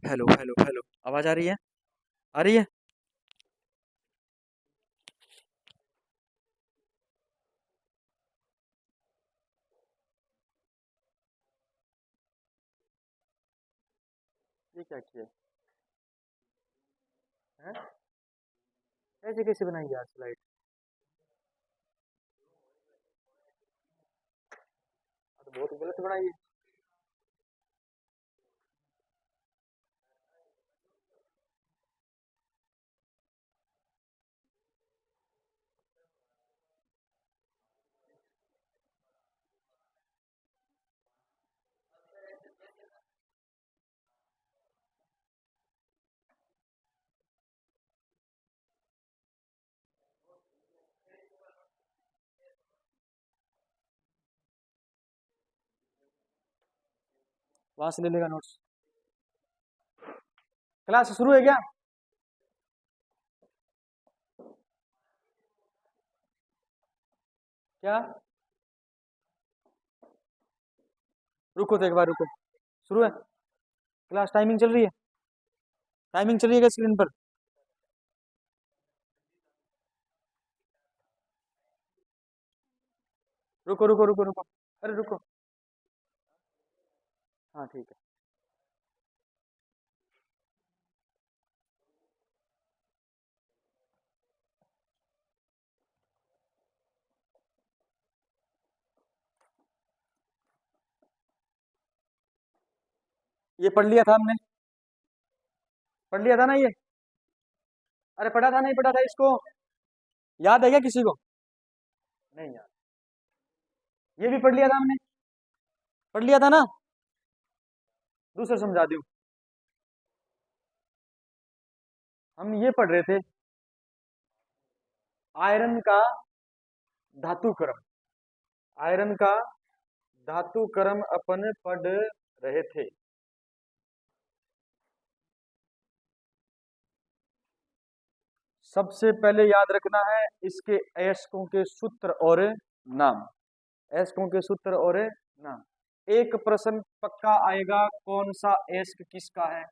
Hello hello hello, आवाज आ रही है? आ रही है? ये क्या किया है? ऐसे कैसे बनाई यार स्लाइड? तो बहुत गलत बनाई है। वहां से ले लेगा नोट्स। क्लास शुरू है क्या? क्या? रुको तो एक बार रुको। शुरू है क्लास? टाइमिंग चल रही है? टाइमिंग चल रही है क्या स्क्रीन पर? रुको रुको रुको रुको। अरे रुको। हाँ ठीक है। ये पढ़ लिया था हमने। पढ़ लिया था ना ये? अरे पढ़ा था नहीं पढ़ा था इसको? याद है क्या किसी को? नहीं यार। ये भी पढ़ लिया था हमने। पढ़ लिया था ना? दूसरा समझा दूं। हम ये पढ़ रहे थे, आयरन का धातु क्रम। आयरन का धातु क्रम अपन पढ़ रहे थे। सबसे पहले याद रखना है इसके अयस्कों के सूत्र और नाम। अयस्कों के सूत्र और नाम। एक प्रश्न पक्का आएगा, कौन सा अयस्क किसका है।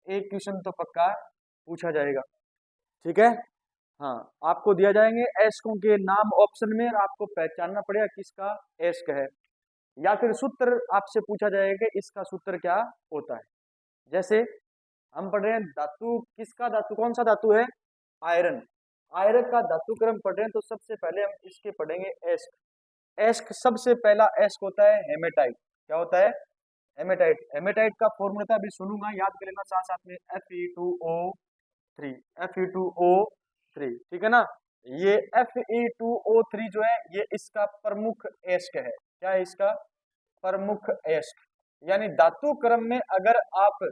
एक क्वेश्चन तो पक्का पूछा जाएगा। ठीक है। हाँ, आपको दिया जाएंगे अयस्कों के नाम ऑप्शन में और आपको पहचानना पड़ेगा किसका अयस्क है। या फिर सूत्र आपसे पूछा जाएगा कि इसका सूत्र क्या होता है। जैसे हम पढ़ रहे हैं धातु, किसका धातु, कौन सा धातु है? आयरन। आयरन का धातु क्रम पढ़ रहे हैं तो सबसे पहले हम इसके पढ़ेंगे एस्क। एस्क सबसे पहला एस्क होता है हेमेटाइट। क्या होता है? हेमेटाइट। हेमेटाइट का फॉर्मूला था, अभी सुनूंगा, याद कर लेना साथ साथ में। Fe2O3। Fe2O3, ठीक है ना? ये Fe2O3 जो है ये इसका प्रमुख एस्क है। क्या है इसका प्रमुख एस्क? यानी धातु क्रम में अगर आप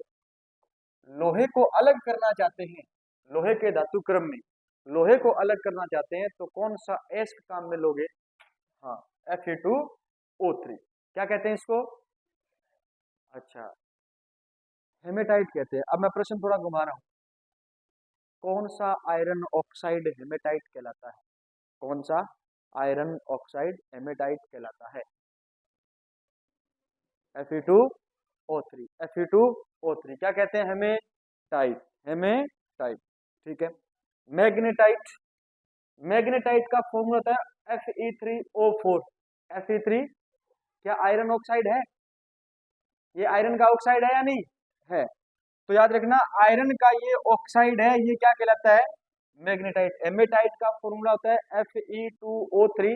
लोहे को अलग करना चाहते हैं, लोहे के धातु क्रम में लोहे को अलग करना चाहते हैं तो कौन सा एस्क काम में लोगे? हाँ, Fe2O3। क्या कहते हैं इसको? अच्छा, हेमेटाइट कहते हैं। अब मैं प्रश्न थोड़ा घुमा रहा हूं। कौन सा आयरन ऑक्साइड हेमेटाइट कहलाता है? कौन सा आयरन ऑक्साइड हेमेटाइट कहलाता है? Fe2O3। Fe2O3 क्या कहते हैं? हेमेटाइट। हेमेटाइट, ठीक है। मैग्नेटाइट। मैग्नेटाइट का फॉर्मूला होता है Fe3O4। Fe3 क्या आयरन ऑक्साइड है? ये आयरन का ऑक्साइड है या नहीं है? तो याद रखना, आयरन का ये ऑक्साइड है, ये क्या कहलाता है? मैग्नेटाइट। हेमेटाइट का फॉर्मूला होता है Fe2O3,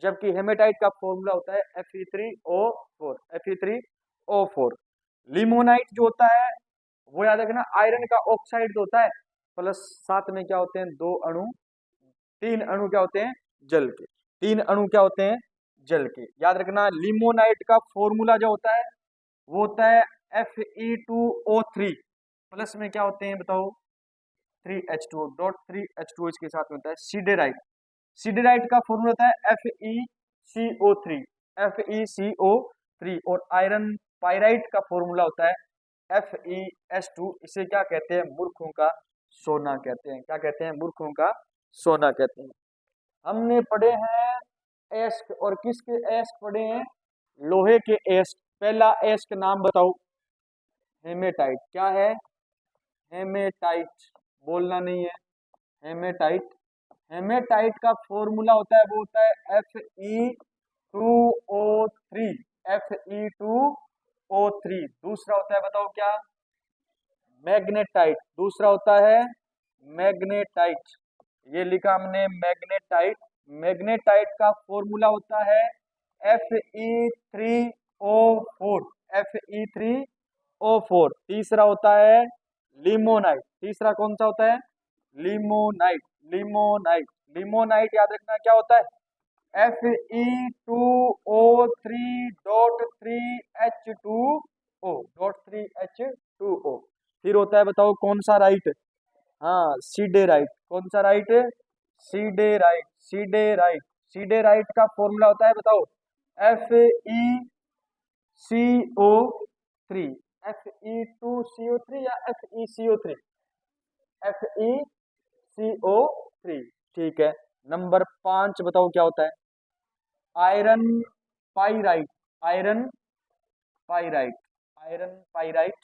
जबकि हेमेटाइट का फॉर्मूला होता है Fe3O4। Fe3O4। लिमोनाइट जो होता है वो याद रखना, आयरन का ऑक्साइड जो होता है, प्लस साथ में क्या होते हैं? दो अणु। तीन अणु क्या होते हैं? जल के। तीन अणु क्या होते हैं? जल के। याद रखना, लिमोनाइट का फॉर्मूला जो होता है वो होता है Fe2O3, प्लस में क्या होते हैं बताओ? 3H2O डॉट 3H2O इसके साथ में होता है सीडेराइट। सीडेराइट का फॉर्मूला होता है FeCO3। FeCO3। और आयरन पाइराइट का फॉर्मूला होता है FeS2। इसे क्या कहते हैं? मूर्खों का सोना कहते हैं। क्या कहते हैं? मूर्खों का सोना कहते हैं। हमने पढ़े हैं एस्क, और किसके एस्क पढ़े हैं? लोहे के एस्क। पहला एस्क नाम बताओ। हेमेटाइट। क्या है? हेमेटाइट, बोलना नहीं है, हेमेटाइट। हेमेटाइट का फॉर्मूला होता है, वो होता है Fe2O3, Fe2O3। दूसरा होता है, बताओ क्या? मैग्नेटाइट। दूसरा होता है मैग्नेटाइट, ये लिखा हमने मैग्नेटाइट। मैग्नेटाइट का फॉर्मूला होता है Fe3O4, Fe3O4। तीसरा होता है लिमोनाइट। तीसरा कौन सा होता है? Limonite, limonite. लिमोनाइट याद रखना क्या होता है? Fe2O3.3H2O। फिर होता है, बताओ कौन सा राइट? हाँ, सीडेराइट। कौन सा राइट? Siderite, siderite. सीडेराइट का फॉर्मूला होता है, बताओ? FeCO3, Fe2CO3 या FeCO3? FeCO3। ठीक है। नंबर 5 बताओ क्या होता है? Iron pyrite, iron pyrite, iron pyrite.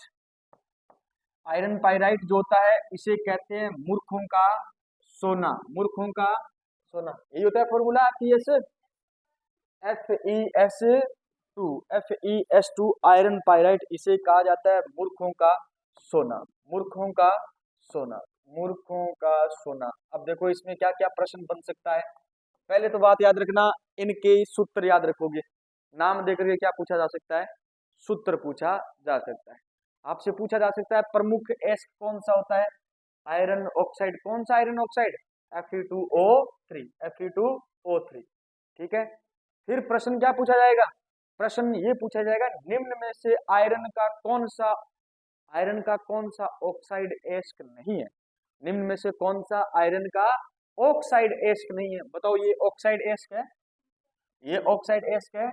Iron pyrite जो होता है, इसे कहते हैं मूर्खों का सोना, मूर्खों का सोना। यही होता है formula FeS2, FeS2 iron pyrite, इसे कहा जाता है मूर्खों का सोना, मूर्खों का सोना, मूर्खों का सोना। अब देखो इसमें क्या क्या प्रश्न बन सकता है। पहले तो बात याद रखना, इनके सूत्र याद रखोगे। नाम देकर के क्या पूछा जा सकता है? सूत्र पूछा जा सकता है। आपसे पूछा जा सकता है प्रमुख एस कौन सा होता है? Iron oxide. कौन सा आयरन ऑक्साइड? Fe2O3, Fe2O3। ठीक है। फिर प्रश्न क्या पूछा जाएगा? प्रश्न ये पूछा जाएगा, निम्न में से आयरन का कौन सा ऑक्साइड एस्क नहीं है? निम्न में से कौन सा आयरन का ऑक्साइड एस्क नहीं है? बताओ, ये ऑक्साइड एस्क है, ये ऑक्साइड एस्क है,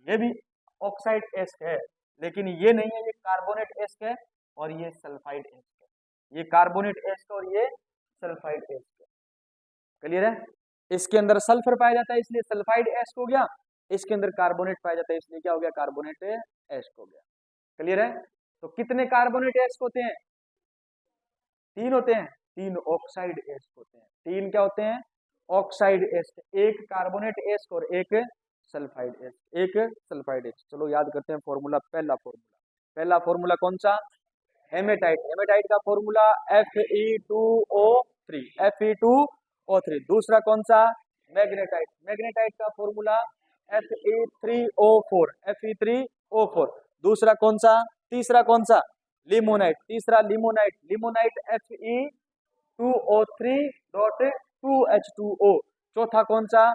ये भी ऑक्साइड एस्क है, लेकिन ये नहीं है, ये कार्बोनेट एस्क है और ये सल्फाइड एस्क है। ये कार्बोनेट एस्क और ये सल्फाइड एस्क है। क्लियर है? इसके अंदर सल्फर पाया जाता है इसलिए सल्फाइड एस्क हो गया, इसके अंदर कार्बोनेट पाया जाता है इसलिए क्या हो गया? कार्बोनेट एस्क हो गया। क्लियर है? तो कितने कार्बोनेट एस्क होते हैं? 3 होते हैं। 3 ऑक्साइड एस्क होते हैं। 3 क्या होते हैं? Oxide ask. एक कार्बोनेट एस्क और एक सल्फाइड एस्क, एक सल्फाइड एस्क। चलो याद करते हैं फॉर्मूला। पहला फॉर्मूला कौन सा? हेमेटाइट। हेमेटाइट का फॉर्मूला Fe2O3, Fe2O3। दूसरा कौन सा? मैग्नेटाइट। मैग्नेटाइट का फॉर्मूला Fe3O4, Fe3O4। दूसरा कौन सा? तीसरा कौन सा? लिमोनाइट। तीसरा लिमोनाइट, लिमोनाइट Fe2O3.2H2O। चौथा कौन सा?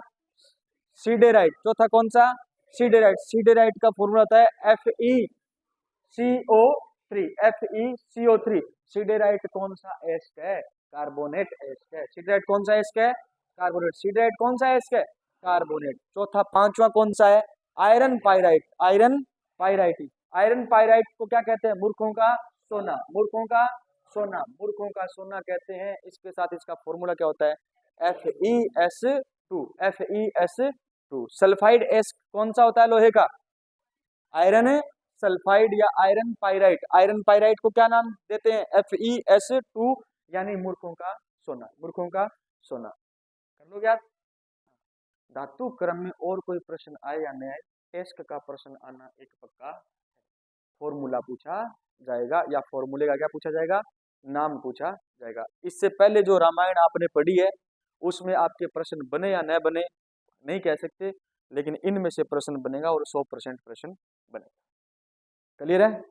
सीडेराइट। चौथा कौन सा? सीडेराइट। सीडेराइट का फॉर्मूला होता है FeCO3, FeCO3। सीडेराइट कौन सा एस्क है? कार्बोनेट एस्क है। सीडेराइट कौन सा एस्क है? कार्बोनेट। सीडेराइट कौन सा एस्क है? कार्बोनेट। चौथा, पांचवा कौन सा है? Iron pyrite, iron pyrite. Iron pyrite को क्या कहते हैं? मूर्खों का सोना, मूर्खों का सोना, मूर्खों का सोना कहते हैं। इसके साथ इसका फॉर्मूला क्या होता है? FeS2, FeS2। सल्फाइड एस्क कौन सा होता है लोहे का? आयरन सल्फाइड या आयरन पाइराइट। आयरन पाइराइट को क्या नाम देते हैं? FeS2, यानी मूर्खों का सोना, मूर्खों का सोना। कर लो याद। धातु क्रम में और कोई प्रश्न आए या नहीं आए, एस्क का प्रश्न आना एक पक्का। फॉर्मूला पूछा जाएगा या फॉर्मूले का क्या पूछा जाएगा? नाम पूछा जाएगा। इससे पहले जो रामायण आपने पढ़ी है उसमें आपके प्रश्न बने या न बने नहीं कह सकते, लेकिन इनमें से प्रश्न बनेगा और 100% प्रश्न बनेगा। क्लियर है?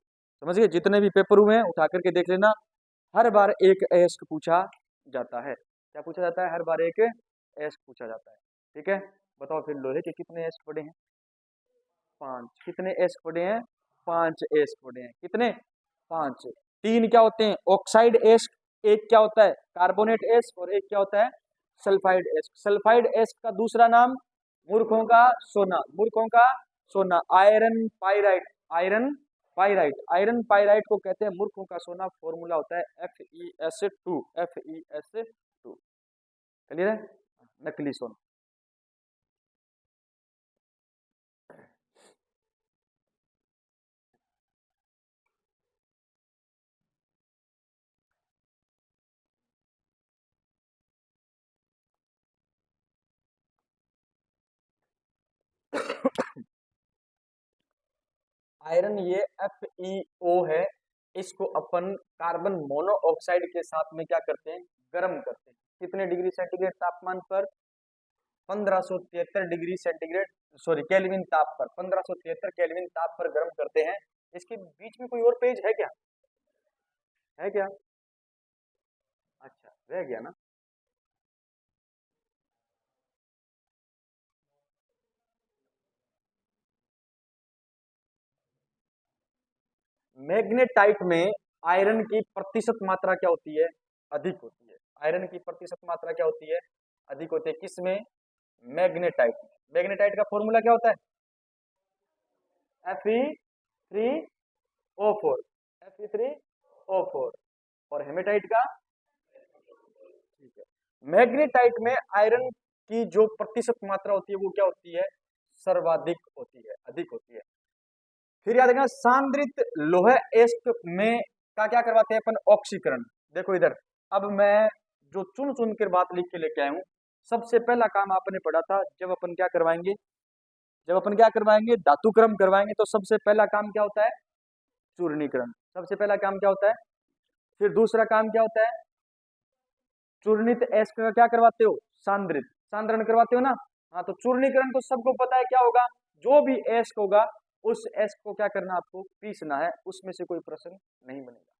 समझ गए? जितने भी पेपर हुए हैं उठा करके देख लेना, हर बार एक एस्क पूछा जाता है। क्या पूछा जाता है? हर बार एक एस्क पूछा जाता है। ठीक है। बताओ फिर लोहे के कितने एस्क पड़े हैं? 5। कितने एस्क पड़े हैं? 5 एस्क पड़े हैं। कितने? 5। 3 क्या होते हैं? Oxide ask. एक क्या होता है? Carbonate ask. और एक क्या होता है? Sulphide ask. सल्फाइड एस्क का दूसरा नाम मूर्खों का सोना, मूर्खों का सोना, iron pyrite, iron pyrite. Iron pyrite को कहते हैं मूर्खों का सोना। फॉर्मूला होता है FeS2, FeS2। क्लियर है? नकली सोना। आयरन ये FeO है, इसको अपन कार्बन मोनोऑक्साइड के साथ में क्या करते हैं, गर्म करते हैं। कितने डिग्री सेंटीग्रेड तापमान पर, 1573 डिग्री सेंटीग्रेड, सॉरी केल्विन ताप पर, 1573 केल्विन ताप पर गर्म करते हैं। इसके बीच में कोई और पेज है क्या, है क्या, अच्छा रह गया ना। मैग्नेटाइट में आयरन की प्रतिशत मात्रा क्या होती है, अधिक होती है। आयरन की प्रतिशत मात्रा क्या होती है, अधिक होती है। किसमें, मैग्नेटाइट में। मैग्नेटाइट का फॉर्मूला क्या होता है, Fe3O4, Fe3O4। और हेमेटाइट का, ठीक है। मैग्नेटाइट में आयरन की जो प्रतिशत मात्रा होती है वो क्या होती है, सर्वाधिक होती है, अधिक होती है। फिर याद रखना, सांद्रित लोह एस्क में क्या क्या करवाते हैं अपन, ऑक्सीकरण। देखो इधर, अब मैं जो चुन चुन कर बात लिख के लेके आया हूं। सबसे पहला काम आपने पढ़ा था, जब अपन क्या करवाएंगे, जब अपन क्या करवाएंगे, धातुक्रम करवाएंगे, तो सबसे पहला काम क्या होता है, चूर्णीकरण। सबसे पहला काम क्या होता है। फिर दूसरा काम क्या होता है, चूर्णित एस्क का क्या करवाते हो, सांद्रित, सांद्रण करवाते हो ना। हाँ, तो चूर्णीकरण तो सबको पता है क्या होगा, जो भी एस्क होगा उस एस्क को क्या करना, आपको पीसना है, उसमें से कोई प्रश्न नहीं बनेगा।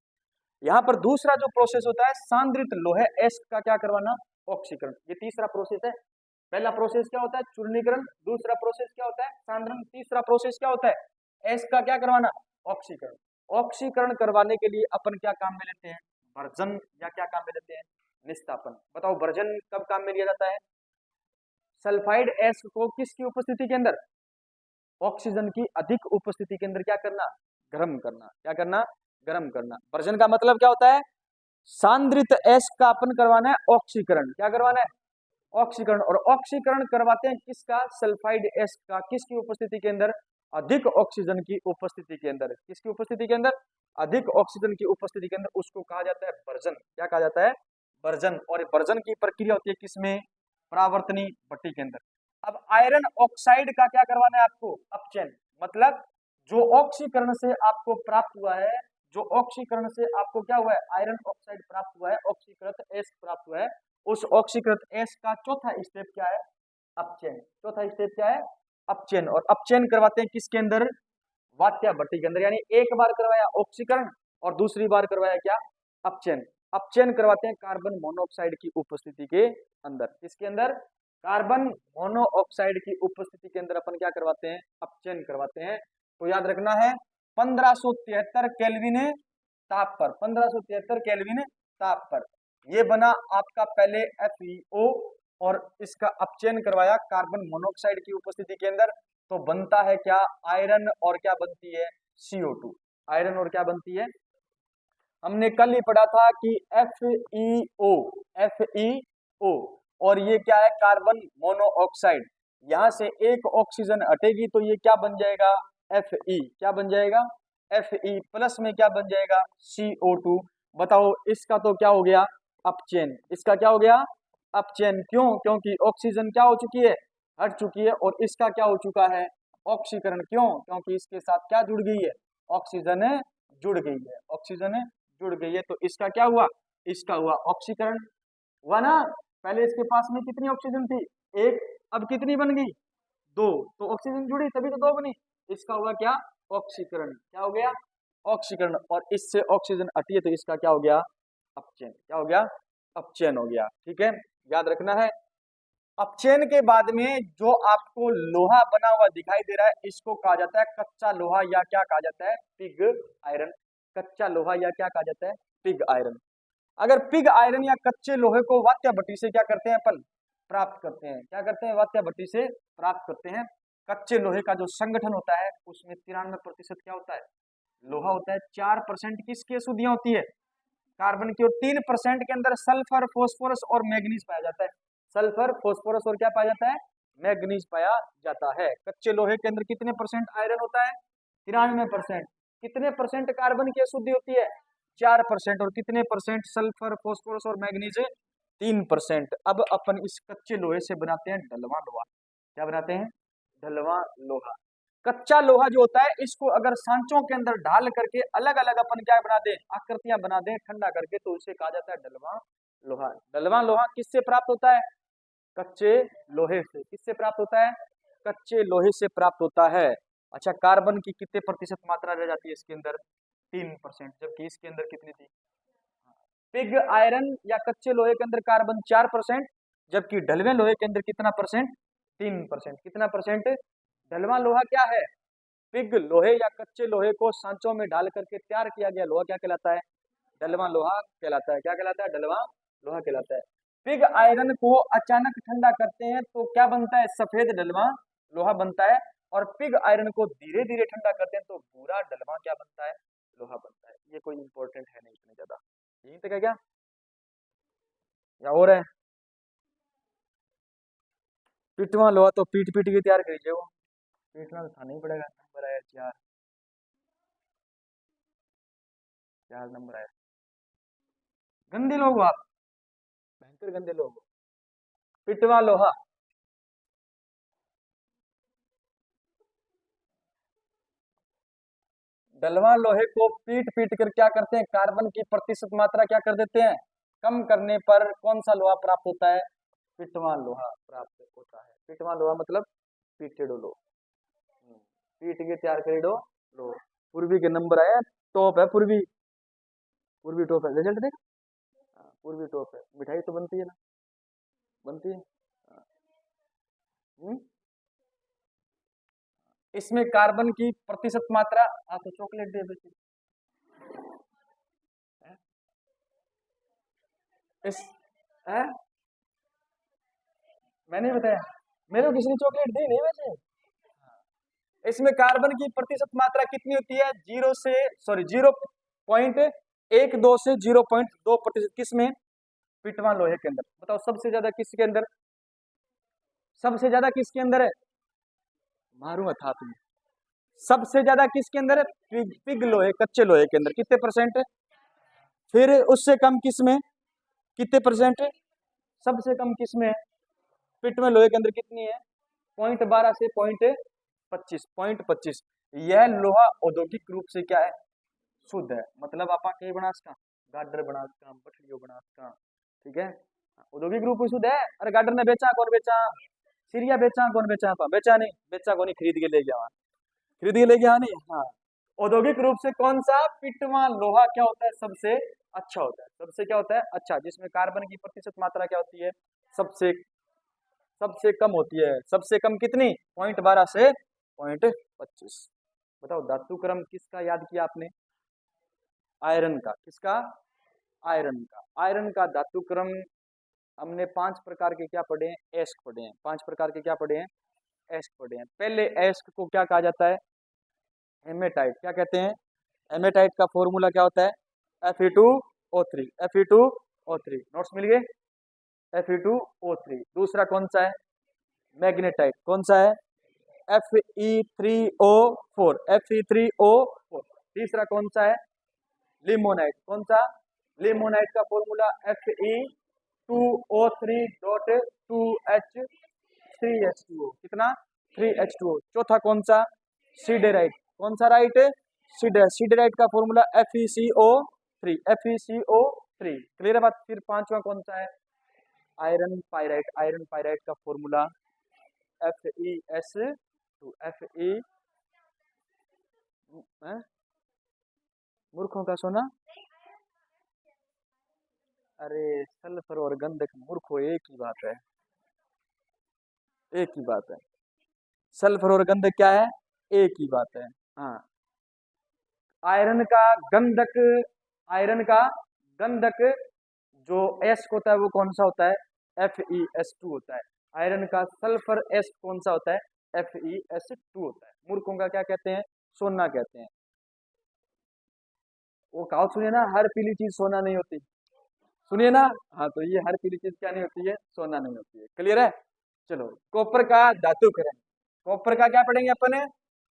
यहाँ पर दूसरा जो प्रोसेस होता है, सांद्रित लोहे एस्क का क्या करवाना, ऑक्सीकरण। ये तीसरा प्रोसेस है। पहला प्रोसेस क्या होता है, चूर्णीकरण। दूसरा प्रोसेस क्या होता है, सांद्रण। तीसरा प्रोसेस क्या होता है, एस्क का क्या करवाना, ऑक्सीकरण। ऑक्सीकरण करवाने के लिए अपन क्या काम में लेते हैं, भर्जन, या क्या काम में लेते हैं, निस्तापन। बताओ भर्जन कब काम में लिया जाता है, सल्फाइड एस्क को किसकी उपस्थिति के अंदर, ऑक्सीजन की अधिक उपस्थिति के अंदर क्या करना, गर्म करना। क्या करना, गर्म करना। भर्जन का मतलब क्या होता है, सांद्रित एस्क का अपन करवाना है ऑक्सीकरण। क्या करवाना है, ऑक्सीकरण। और ऑक्सीकरण करवाते हैं किसका, सल्फाइड एस्क का, किसकी उपस्थिति के अंदर, अधिक ऑक्सीजन की उपस्थिति के अंदर। किसकी उपस्थिति के अंदर, अधिक ऑक्सीजन की उपस्थिति के अंदर। उसको कहा जाता है भर्जन। क्या कहा जाता है, भर्जन। और भर्जन की प्रक्रिया होती है किसमें, परावर्तनी भट्टी के अंदर। अब आयरन ऑक्साइड का क्या करवाना है आपको, अपचयन। मतलब जो ऑक्सीकरण से आपको प्राप्त हुआ है, जो ऑक्सीकरण से आपको क्या हुआ है, आयरन ऑक्साइड प्राप्त हुआ है, ऑक्सीकृत एस्क प्राप्त हुआ है, उस ऑक्सीकृत एस्क का चौथा स्टेप क्या है, अपचयन। चौथा स्टेप क्या है, अपचयन। और अपचयन करवाते हैं किसके अंदर, वात्या भट्टी के अंदर। यानी एक बार करवाया ऑक्सीकरण और दूसरी बार करवाया क्या, अपचयन। अपचयन करवाते हैं कार्बन मोनोऑक्साइड की उपस्थिति के अंदर। किसके अंदर, कार्बन मोनोऑक्साइड की उपस्थिति के अंदर अपन क्या करवाते हैं, अपचयन करवाते हैं। तो याद रखना है 1573 केल्विन ताप पर, 1573 केल्विन ताप पर ये बना आपका पहले FeO, और इसका अपचयन करवाया कार्बन मोनोऑक्साइड की उपस्थिति के अंदर। तो बनता है क्या, आयरन, और क्या बनती है, CO2। आयरन और क्या बनती है, हमने कल ही पढ़ा था कि FeO, FeO, और ये क्या है, कार्बन मोनोऑक्साइड। यहां से एक ऑक्सीजन हटेगी तो ये क्या बन जाएगा, Fe। क्या बन जाएगा, Fe प्लस में क्या बन जाएगा, CO2। बताओ इसका तो क्या हो गया, अपचयन। इसका क्या हो गया, अपचयन। क्यों, क्योंकि ऑक्सीजन क्या हो चुकी है, हट चुकी है। और इसका क्या हो चुका है, ऑक्सीकरण। क्यों, क्योंकि इसके साथ क्या जुड़ गई है, ऑक्सीजन जुड़ गई है, ऑक्सीजन जुड़ गई है। तो इसका क्या हुआ, इसका हुआ ऑक्सीकरण, हुआ ना। पहले इसके पास में कितनी ऑक्सीजन थी, एक, अब कितनी बन गई, दो। तो ऑक्सीजन जुड़ी तभी तो दो बनी। इसका हुआ क्या, ऑक्सीकरण। क्या हो गया, ऑक्सीकरण। और इससे ऑक्सीजन हटी है तो इसका क्या हो गया, अपचयन। क्या हो गया, अपचयन हो गया। ठीक है, याद रखना है। अपचयन के बाद में जो आपको लोहा बना हुआ दिखाई दे रहा है, इसको कहा जाता है कच्चा लोहा, या क्या कहा जाता है, पिग आयरन। कच्चा लोहा या क्या कहा जाता है, पिग आयरन। अगर पिग आयरन या कच्चे लोहे को वात्या भट्टी से क्या करते हैं अपन, प्राप्त करते हैं। क्या करते हैं, वात्या भट्टी से प्राप्त करते हैं। कच्चे लोहे का जो संगठन होता है उसमें 93% क्या होता है, लोहा होता है। 4% किसकी अशुद्धियां होती है, कार्बन की। और 3% के अंदर सल्फर, फास्फोरस और मैग्नीज पाया जाता है। सल्फर, फास्फोरस और क्या पाया जाता है, मैग्नीज पाया जाता है। कच्चे लोहे के अंदर कितने परसेंट आयरन होता है, 93%। कितने परसेंट कार्बन की अशुद्धि होती है, 4%। और कितने परसेंट सल्फर, फास्फोरस और मैग्नीज, 3%। अब अपन इस कच्चे लोहे से बनाते हैं ढलवा लोहा। क्या बनाते हैं, ढलवा लोहा। कच्चा लोहा जो होता है इसको अगर सांचों के अंदर ढाल करके अलग अलग अपन क्या बना दें, आकृतियां बना दें ठंडा करके, तो उसे कहा जाता है ढलवा लोहा। ढलवा लोहा किससे प्राप्त होता है? कच्चे लोहे से। किससे प्राप्त होता है? कच्चे लोहे से प्राप्त होता है। अच्छा, कार्बन की कितने प्रतिशत मात्रा रह जाती है इसके अंदर? 3%, जबकि इसके अंदर कितनी थी? पिग आयरन या कच्चे लोहे के अंदर कार्बन 4%, जबकि ढलवे लोहे के अंदर कितना परसेंट? 3%। कितना परसेंट? ढलवा लोहा क्या है? पिग लोहे या कच्चे लोहे को सांचों में डाल करके तैयार किया गया लोहा क्या कहलाता है? ढलवा लोहा कहलाता है। क्या कहलाता है? ढलवा लोहा कहलाता है। पिग आयरन को अचानक ठंडा करते हैं तो क्या बनता है? सफेद ढलवा लोहा बनता है। और पिग आयरन को धीरे धीरे ठंडा करते हैं तो भूरा ढलवा क्या बनता है? लोहा बनता है। ये कोई इंपॉर्टेंट है नहीं इतने ज्यादा। यही तक है क्या या और है? पिटवा लोहा तो पीट पीट के तैयार करीजिए, वो पीटना तो था नहीं पड़ेगा। नंबर आया 4, 4 नंबर आया। गंदे लोग हो आप, भयंकर गंदे लोग हो। पिटवा लोहा, डलवा लोहे को पीट पीट कर क्या करते हैं? कार्बन की प्रतिशत मात्रा क्या कर देते हैं? कम करने पर कौन सा लोहा प्राप्त होता है? पिटवा लोहा प्राप्त होता है। पिटवा लोहा मतलब पीटेडो लो, पीट के तैयार करेडो लो। पूर्वी के नंबर आया, टॉप है पूर्वी, पूर्वी टॉप है। रिजल्ट देख, पूर्वी टॉप है। मिठाई तो बनती है ना? बनती है। हम्म? इसमें कार्बन की प्रतिशत मात्रा, आप तो चॉकलेट दे देते इस है? मैंने बताया, मेरे को किसी ने चॉकलेट दी नहीं वैसे। इसमें कार्बन की प्रतिशत मात्रा कितनी होती है? 0.12 से 0.2%। किसमें? पिटवा लोहे के अंदर। बताओ सबसे ज्यादा किसके अंदर? सबसे ज्यादा किसके अंदर है? मारूंगा था तुम्हें। सबसे ज्यादा किसके अंदर है? पिग लोहे, कच्चे लोहे के अंदर। कितने परसेंट? फिर उससे कम किसमें? कितने परसेंट? सबसे कम किसमें? पिटवा लोहे के अंदर कितनी है? 0.12 से 0.25। यह लोहा औद्योगिक रूप से क्या है? शुद्ध है। मतलब आपा कहीं बना सका, गाडर बना सका, बठड़ियों बना सका, ठीक है। औद्योगिक रूप से शुद्ध है। अरे गाडर ने बेचा, कौन बेचा? सीरिया बेचा, कौन बेचा? बेचा नहीं, बेचा कौन? खरीद के ले गया, खरीद के ले गया नहीं। हाँ, औद्योगिक रूप से कौन सा? पिटवा लोहा क्या होता है? सबसे अच्छा होता है। सबसे क्या होता है? अच्छा, जिसमें कार्बन की प्रतिशत मात्रा क्या होती है? सबसे सबसे कम होती है। सबसे कम कितनी? 0.12 से 0.25। बताओ धातु क्रम किसका याद किया आपने? आयरन का। किसका? आयरन का। आयरन का धातु क्रम हमने 5 प्रकार के क्या पढ़े हैं? एस्क पढ़े हैं। 5 प्रकार के क्या पढ़े हैं? एस्क पढ़े हैं। पहले एस्क को क्या कहा जाता है? हेमेटाइट। क्या कहते हैं? हेमेटाइट का फॉर्मूला क्या होता है? Fe2O3। Fe2O3 नोट्स मिल गए? Fe2O3। दूसरा कौन सा है? मैग्नेटाइट। कौन सा है? Fe3O4। Fe3O4। तीसरा कौन सा है? लिमोनाइट। कौन सा? लिमोनाइट का फॉर्मूला Fe2O3.2H3H2O। कितना? 3H2O। चौथा कौन सा? सीडेराइट। कौन सा राइट? सीडेराइट का फॉर्मूला FeCO3। FeCO3। क्लियर है बात? फिर पांचवा कौन सा है? Iron pyrite. आयरन पायराइट का फॉर्मूला FeS2। Fe मूर्खों का सोना। अरे सल्फर और गंधक, मूर्खों एक ही बात है, एक ही बात है। सल्फर और गंधक क्या है? एक ही बात है। हाँ, आयरन का गंधक, आयरन का गंधक जो एस होता है वो कौन सा होता है? FeS2 होता है। आयरन का सल्फर एस कौन सा होता है? FeS2 होता है। मूर्खों का क्या कहते हैं? सोना कहते हैं। वो कहावत सुनिए ना, हर पीली चीज सोना नहीं होती। सुनिए ना, हाँ, तो ये हर पीली चीज क्या नहीं होती है? सोना नहीं होती है। क्लियर है? चलो, कॉपर का धातु क्रम। कॉपर का क्या पढ़ेंगे अपन?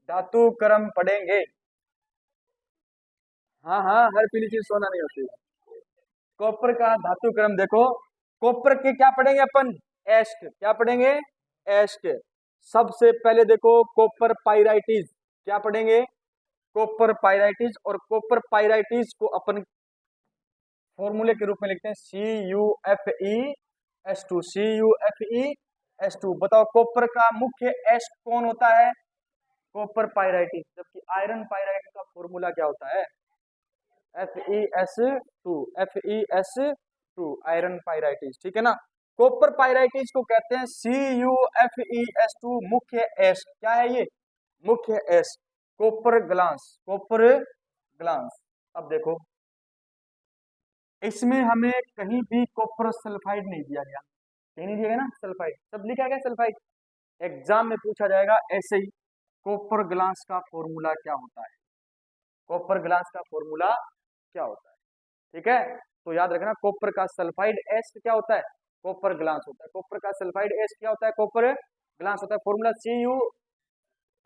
धातु क्रम पढ़ेंगे। हाँ हाँ, हर पीली चीज सोना नहीं होती है। कॉपर का धातु क्रम देखो। कॉपर के क्या पढ़ेंगे अपन? एस्ट। क्या पढ़ेंगे? एस्ट। सबसे पहले देखो कॉपर पाइराइटिस, क्या पढ़ेंगे? कॉपर पाइराइटिस, और कॉपर पाइराइटिस को अपन फॉर्मूले के रूप में लिखते हैं CuFeS2, CuFeS2। बताओ कॉपर का मुख्य एस्ट कौन होता है? कॉपर पाइराइटिस। जबकि आयरन पाइराइट का फॉर्मूला क्या होता है? FeS2 आयरन पाइराइटिस, ठीक है ना। कॉपर पाइराइटिस को कहते हैं CuFeS2 मुख्य एस्ट। क्या है ये? मुख्य एस्ट। Copper glass, copper glass. अब देखो इसमें हमें कहीं भी कॉपर सल्फाइड नहीं दिया गया, कहीं नहीं दिया गया ना सल्फाइड, सब लिखा गया सल्फाइड। एग्जाम में पूछा जाएगा ऐसे ही, कॉपर ग्लास का फॉर्मूला क्या होता है? कॉपर ग्लास का फॉर्मूला क्या होता है? ठीक है, तो याद रखना कॉपर का सल्फाइड एस्ट क्या होता है? कॉपर ग्लास होता है। कॉपर का सल्फाइड एस्ट क्या होता है? कॉपर ग्लास होता है। फॉर्मूला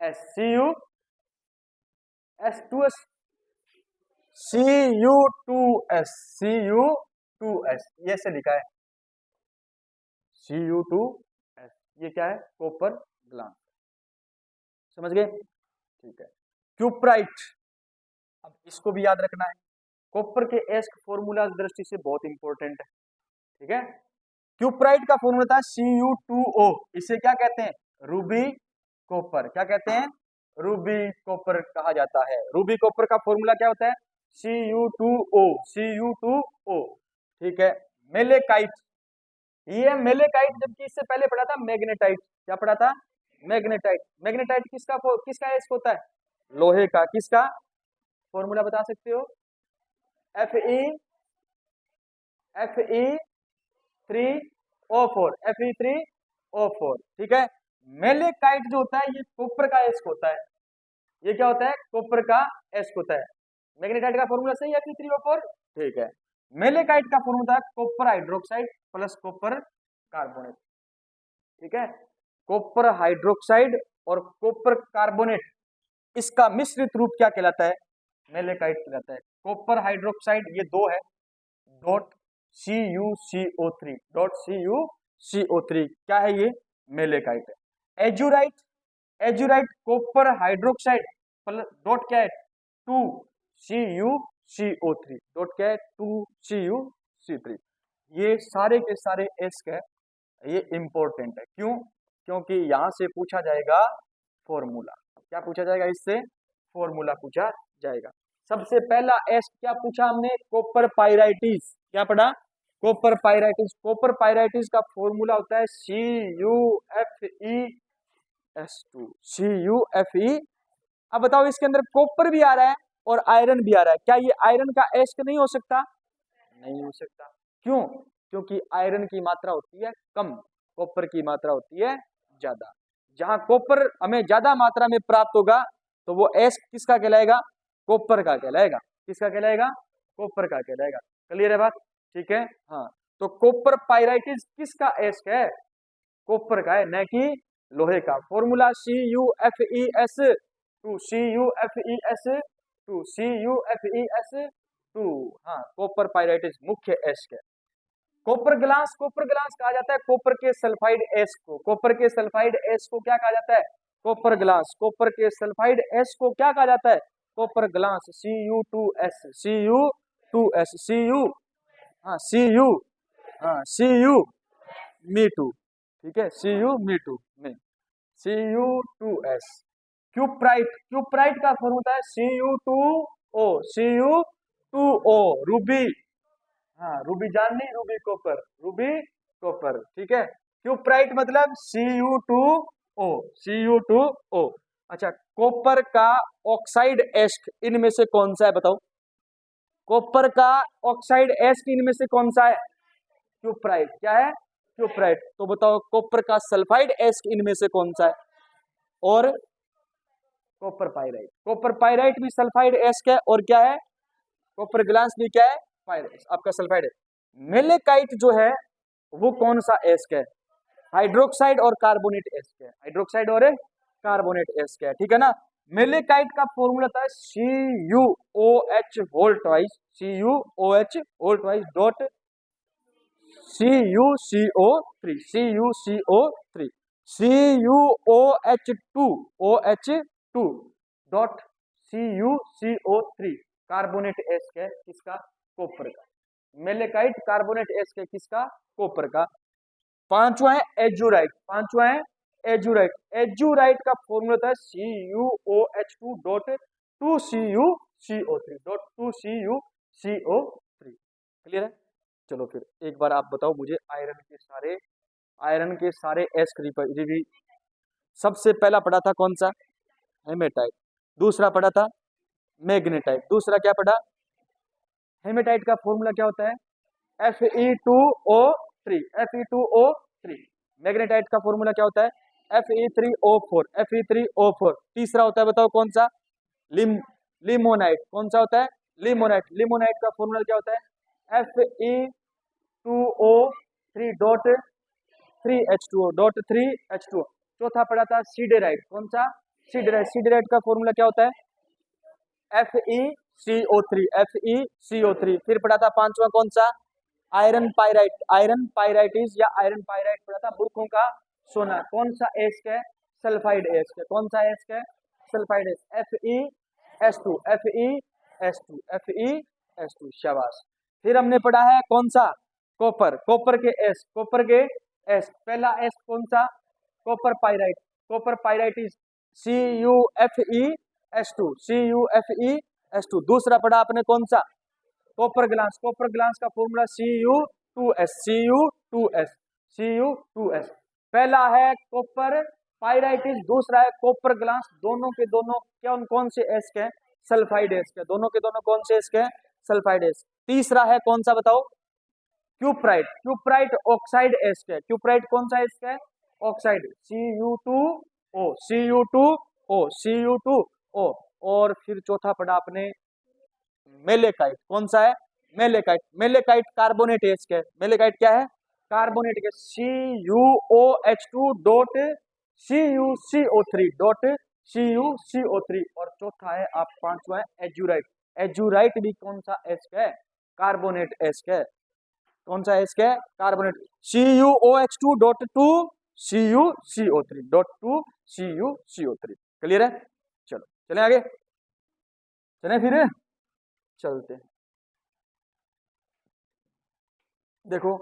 CuS2S, Cu2S, ये से लिखा है Cu2S। ये क्या है? Copper glass. समझ गए? ठीक है। क्यूप्राइट, अब इसको भी याद रखना है। कॉपर के एस्क फॉर्मूला दृष्टि से बहुत इंपॉर्टेंट है, ठीक है। क्यूप्राइट का फॉर्मूला था Cu2O, इसे क्या कहते हैं? Ruby copper. क्या कहते हैं? रूबी कॉपर कहा जाता है। रूबी कॉपर का फॉर्मूला क्या होता है? Cu2O, ठीक है। मेलेकाइट, ये मेलेकाइट, जबकि इससे पहले पढ़ा था मैग्नेटाइट। क्या पढ़ा था? मैग्नेटाइट। मैग्नेटाइट किसका एस्क होता है? लोहे का। किसका? फॉर्मूला बता सकते हो? Fe3O4, ठीक है। मेलेकाइट जो होता है ये कॉपर का एस्क होता है। ये क्या होता है? कॉपर का एस्क होता है। मैग्नेटाइट का फॉर्मूला सही है, Fe3O4, ठीक है। मेलेकाइट का formula copper hydroxide plus copper carbonate, ठीक है। कॉपर हाइड्रोक्साइड और कॉपर कार्बोनेट, इसका मिश्रित रूप क्या कहलाता है? मेलेकाइट कहलाता है। कॉपर हाइड्रोक्साइड ये दो है, .CuCO3, क्या है ये? मेलेकाइट है। एजुराइट, एजुराइट कॉपर हाइड्रोक्साइड डॉट क्या है? 2CuCO3, डॉट क्या है? 2CuC3। ये सारे के सारे एस्क है, ये इंपॉर्टेंट है। क्यों? क्योंकि यहां से पूछा जाएगा फॉर्मूला। क्या पूछा जाएगा? इससे फॉर्मूला पूछा जाएगा। सबसे पहला एस्क क्या पूछा हमने? कॉपर पाइराइटिस। क्या पढ़ा? Copper pyrites. कॉपर पाइराइटिस का फॉर्मूला होता है CuFeS2। अब बताओ इसके अंदर कॉपर भी आ रहा है और आयरन भी आ रहा है, क्या ये आयरन का एस्क नहीं हो सकता? नहीं हो सकता। क्यों? क्योंकि आयरन की मात्रा होती है कम, कॉपर की मात्रा होती है ज्यादा। जहां कॉपर हमें ज्यादा मात्रा में प्राप्त होगा तो वो एस्क किसका कहलाएगा? कॉपर का कहलाएगा। किसका कहलाएगा? कॉपर का कहलाएगा। क्लियर है बात? ठीक है, हाँ। तो कॉपर पाइराइटिस किसका एस्क है? कॉपर का है, न कि लोहे का। फॉर्मूला CuFeS2, हाँ, कॉपर पाइराइटिस मुख्य एस्क है। कॉपर ग्लास, कॉपर ग्लास कहा जाता है कॉपर के सल्फाइड एस्क को। कॉपर के सल्फाइड एस्क को क्या कहा जाता है? Copper glass. कॉपर के सल्फाइड एस्क को क्या कहा जाता है? Copper glass. Cu2S, हाँ मी टू, ठीक है, Cu2S। क्यूप्राइट, क्यूप्राइट का फॉर्मूला है Cu2O, रूबी, हाँ रूबी जान नहीं, रूबी कॉपर, ठीक है। क्यूप्राइट मतलब Cu2O। अच्छा, कॉपर का ऑक्साइड एस्क इनमें से कौन सा है? बताओ, कॉपर का ऑक्साइड एस्क इनमें से कौन सा है? क्यूप्राइट। क्या है? क्यूप्राइट। तो बताओ कॉपर का सल्फाइड एस्क इनमें से कौन सा है? और कॉपर पाइराइट। कॉपर पाइराइट भी सल्फाइड एस्क है, और क्या है? कॉपर ग्लास भी क्या है? पाइराइट, आपका सल्फाइड है। मेलेकाइट जो है वो कौन सा एस्क है? हाइड्रोक्साइड और कार्बोनेट एस्क है। हाइड्रोक्साइड और कार्बोनेट एस्क है, ठीक है ना। मेलेकाइट का फॉर्मूला था CuOH whole twice, dot CuCO3, CuOH2 dot CuCO3 carbonate एस्क है किसका? कॉपर का। मेलेकाइट कार्बोनेट एस्क है किसका? कॉपर का। पांचवा है एजुराइट, पांचवा है एजुराइट। एजुराइट का फॉर्मूला होता है CuOH2 dot 2CuCO3 dot 2CuCO3। Clear है? चलो फिर एक बार आप बताओ मुझे आयरन के सारे एस्क रिवी। सबसे पहला पढ़ा था कौन सा? हेमेटाइट। दूसरा पढ़ा था मैग्नेटाइट। दूसरा क्या पढ़ा? हेमेटाइट का फॉर्मूला क्या होता है? Fe2O3 Fe2O3। मैग्नेटाइट का फॉर्मूला क्या होता है? Fe3O4 तीसरा होता है बताओ कौन सा? लिमोनाइट। कौन सा होता है? लिमोनाइट। लिमोनाइट का फॉर्मूला क्या होता है? Fe2O3 dot 3H2O dot 3H2O। चौथा पढ़ा था सीडेराइट। कौन सा? सीडेराइट। सीडेराइट का फॉर्मूला क्या होता है? FeCO3 फिर पढ़ा था पांचवा कौन सा? Iron pyrite. आयरन पायराइटिस या आयरन पायराइट पढ़ा था, मूर्खों का सोना। कौन सा एस्क है? सल्फाइड एस्क है। कौन सा एस्क है? Sulphide ask. Fe शाबाश। फिर हमने पढ़ा है कौन सा? कॉपर। कॉपर के एस्क। कॉपर के एस्क पहला एस्क कौन सा? Copper pyrite. Copper pyrite is CuFeS2। दूसरा पढ़ा आपने कौन सा? Copper glass. कॉपर ग्लास का फॉर्मूला Cu2S। पहला है कॉपर पायराइटिस, दूसरा है कॉपर ग्लास। दोनों के दोनों क्या कौन से एस्क है? सल्फाइड एस्क है। दोनों के दोनों कौन से एस्क है? Sulphide ask. तीसरा है कौन सा बताओ? क्यूप्राइट। क्यूप्राइट ऑक्साइड एस्क है। क्यूप्राइट कौन सा एस्क है? Oxide Cu2O। और फिर चौथा पढ़ा आपने मेलेकाइट। कौन सा है? मेलेकाइट। मेलेकाइट कार्बोनेट एस्क है। मेलेकाइट क्या है? कार्बोनेट के CuOH2 डॉट CuCO3 और चौथा है आप पांचवा है एजुराइट। एजुराइट भी कौन सा एस्क है? कार्बोनेट एस्क है। कौन सा एस्क है? Carbonate. CuOH2 dot 2CuCO3 clear है? चलो चले आगे, चले फिर चलते हैं। देखो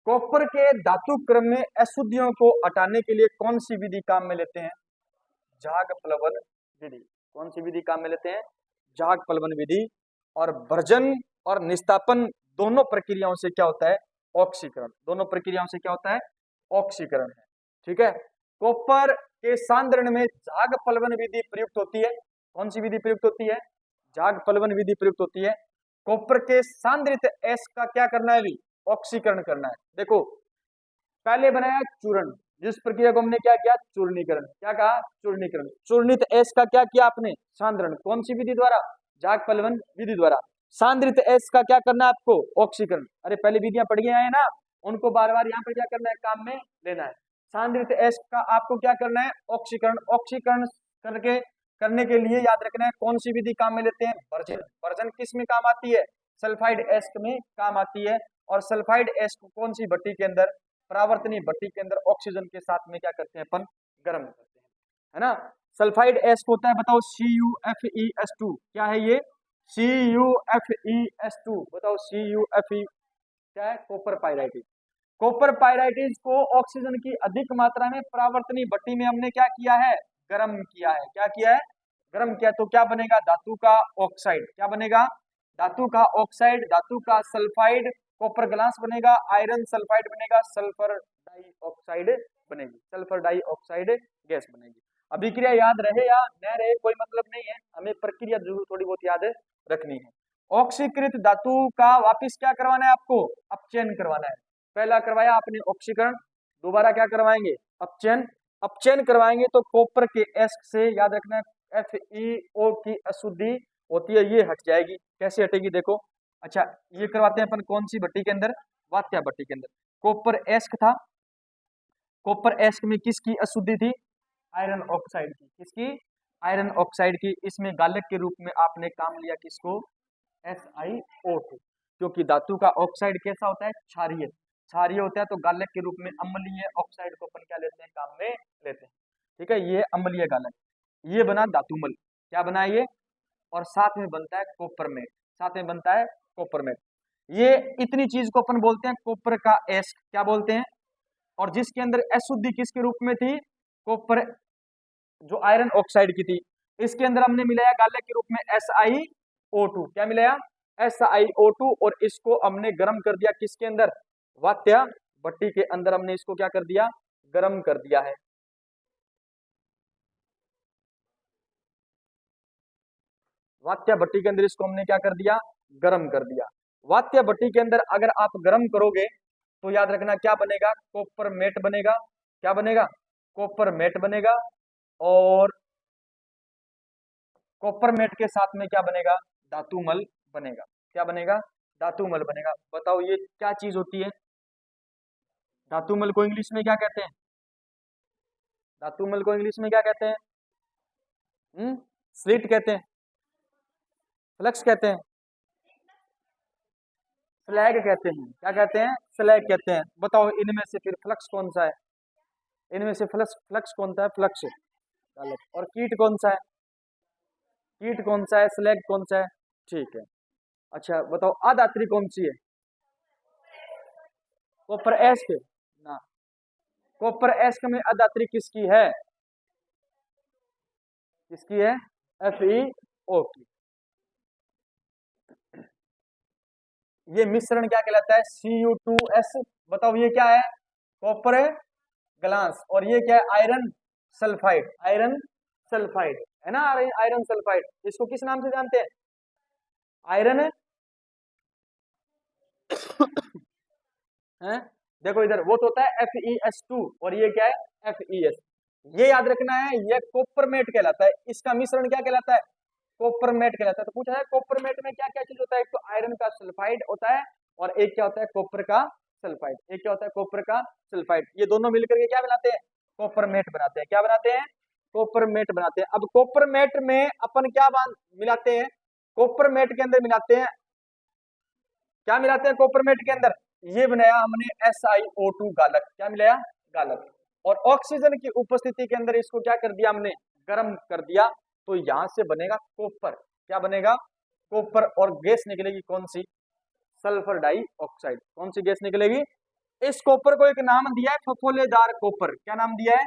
कॉपर के धातु क्रम में अशुद्धियों को हटाने के लिए कौन सी विधि काम में लेते हैं? झाग प्लवन विधि। कौन सी विधि काम में लेते हैं? झाग प्लवन विधि। और भर्जन और निस्तापन दोनों प्रक्रियाओं से क्या होता है? ऑक्सीकरण। दोनों प्रक्रियाओं से क्या होता है? ऑक्सीकरण है। ठीक है। कॉपर के सांद्रण में झाग प्लवन विधि प्रयुक्त होती है। कौन सी विधि प्रयुक्त होती है? झाग प्लवन विधि प्रयुक्त होती है। कॉपर के सांद्रित एस का क्या करना है? भी ऑक्सीकरण करना है। देखो पहले बनाया चूर्ण, जिस प्रक्रिया को हमने क्या किया? चूर्णीकरण। क्या कहा? चूर्णीकरण। चूर्णित एस का क्या किया आपने? सांद्रण। कौन सी विधि द्वारा? झाग प्लवन विधि द्वारा। सांद्रित एस का क्या करना है आपको? ऑक्सीकरण। अरे पहले विधियां पढ़ गए आए ना, उनको बार बार यहाँ पर क्या करना है? काम में लेना है। सांद्रित एस का आपको क्या करना है? ऑक्सीकरण। ऑक्सीकरण करने के लिए याद रखना है कौन सी विधि काम में लेते हैं? वर्जन। वर्जन किस में काम आती है? सल्फाइड एस्क में काम आती है। और सल्फाइड एस्क कौन सी भट्टी के अंदर? परावर्तनीय भट्टी के अंदर ऑक्सीजन के साथ में क्या करते हैं? अपन गर्म करते हैं, है ना। सल्फाइड एस्क होता है बताओ CuFeS2। क्या है ये? CuFeS2 बताओ। CuFe क्या है? Copper pyrites. कॉपर पायराइटिस को ऑक्सीजन की अधिक मात्रा में परावर्तनीय भट्टी में हमने क्या किया है? गर्म किया है। क्या किया है? गर्म किया। तो क्या बनेगा? धातु का ऑक्साइड। क्या बनेगा? धातु का ऑक्साइड, धातु का सल्फाइड, कॉपर ग्लास बनेगा, आयरन सल्फाइड बनेगा, सल्फर डाइऑक्साइड बनेगी, सल्फर डाइऑक्साइड गैस बनेगी। अभिक्रिया याद रहे या न रहे कोई मतलब नहीं है, हमें प्रक्रिया जरूर थोड़ी बहुत याद रखनी है। ऑक्सीकृत धातु का वापिस क्या करवाना है आपको? अपचयन करवाना है। पहला करवाया आपने ऑक्सीकरण, दोबारा क्या करवाएंगे? अपचयन। अपचयन करवाएंगे तो कॉपर के एस्क से याद रखना है FeO की अशुद्धि होती है, ये हट जाएगी। कैसे हटेगी? देखो अच्छा ये करवाते हैं अपन कौन सी भट्टी के अंदर? वात्या भट्टी के अंदर। कॉपर एस्क था, कॉपर एस्क में किसकी अशुद्धि थी? आयरन ऑक्साइड की। किसकी? आयरन ऑक्साइड की। इसमें गालक के रूप में आपने काम लिया किसको? SiO2। क्योंकि धातु का ऑक्साइड कैसा होता है? क्षारीय। क्षारीय होता है तो गालक के रूप में अम्लीय ऑक्साइड को अपन क्या लेते हैं, काम में लेते हैं। ठीक है, ये अम्लीय गालक, ये बना धातुमल, क्या बना ये, और साथ में बनता है कोपरमेट, साथ में बनता है कोपरमेट। ये इतनी चीज को अपन बोलते हैं कॉपर का एस्क, क्या बोलते हैं, और जिसके अंदर अशुद्धि किसके रूप में थी, कॉपर जो आयरन ऑक्साइड की थी, इसके अंदर हमने मिलाया गालक के रूप में SiO2, क्या मिलाया, SiO2, और इसको हमने गर्म कर दिया किसके अंदर, वात्या भट्टी के अंदर हमने इसको क्या कर दिया, गर्म कर दिया है। वात्या भट्टी के अंदर इसको हमने क्या कर दिया, गर्म कर दिया। वात्या भट्टी के अंदर अगर आप गर्म करोगे तो याद रखना क्या बनेगा, कोपरमेट बनेगा, क्या बनेगा, कोपरमेट बनेगा, और कोपरमेट के साथ में क्या बनेगा, धातुमल बनेगा, क्या बनेगा, धातुमल बनेगा। बताओ ये क्या चीज होती है, धातुमल को इंग्लिश में क्या कहते हैं, धातुमल को इंग्लिश में क्या कहते हैं, स्लिट कहते हैं, फ्लक्स कहते हैं, स्लैग कहते हैं, क्या कहते हैं, स्लैग कहते हैं। बताओ इनमें से फिर फ्लक्स कौन सा है, इनमें से फ्लक्स फ्लक्स कौन सा है, फ्लक्स, और कीट कौन सा है, कीट कौन सा है, स्लैग कौन सा है, ठीक है। अच्छा बताओ अधात्री कौन सी है, कॉपर एस्क ना, कॉपर एस्क में अधात्री किसकी है, किसकी है, FeO की। ये मिश्रण क्या कहलाता है, Cu2S। बताओ ये क्या है, कॉपर ग्लास, और ये क्या है, आयरन सल्फाइड, आयरन सल्फाइड है ना, आयरन सल्फाइड, इसको किस नाम से जानते हैं, आयरन है। देखो इधर वो तो होता है FeS2, और ये क्या है, FeS। ये याद रखना है, ये कोपरमेट कहलाता है, इसका मिश्रण क्या कहलाता है, कोपरमेट कहलाता है। तो पूछा है कोपरमेट में क्या क्या चीज होता है, एक तो आयरन का सल्फाइड होता है, और एक क्या होता है, कॉपर का सल्फाइड, एक क्या होता है, कॉपर का सल्फाइड। ये दोनों मिलकर के क्या बनाते हैं, कोपरमेट बनाते हैं, क्या बनाते हैं, कोपरमेट बनाते हैं। अब कोपरमेट में अपन क्या मिलाते हैं, कोपरमेट के अंदर मिलाते हैं, क्या मिलाते हैं कोपरमेट के अंदर, ये बनाया हमने SiO2 गालक, क्या मिलाया, गालक, और ऑक्सीजन की उपस्थिति के अंदर इसको क्या कर दिया हमने, गर्म कर दिया, तो यहां से बनेगा कॉपर, क्या बनेगा, कॉपर, और गैस निकलेगी कौन सी, सल्फर डाइऑक्साइड, कौन सी गैस निकलेगी। इस कॉपर को एक नाम दिया है फफोलेदार कॉपर, क्या नाम दिया है,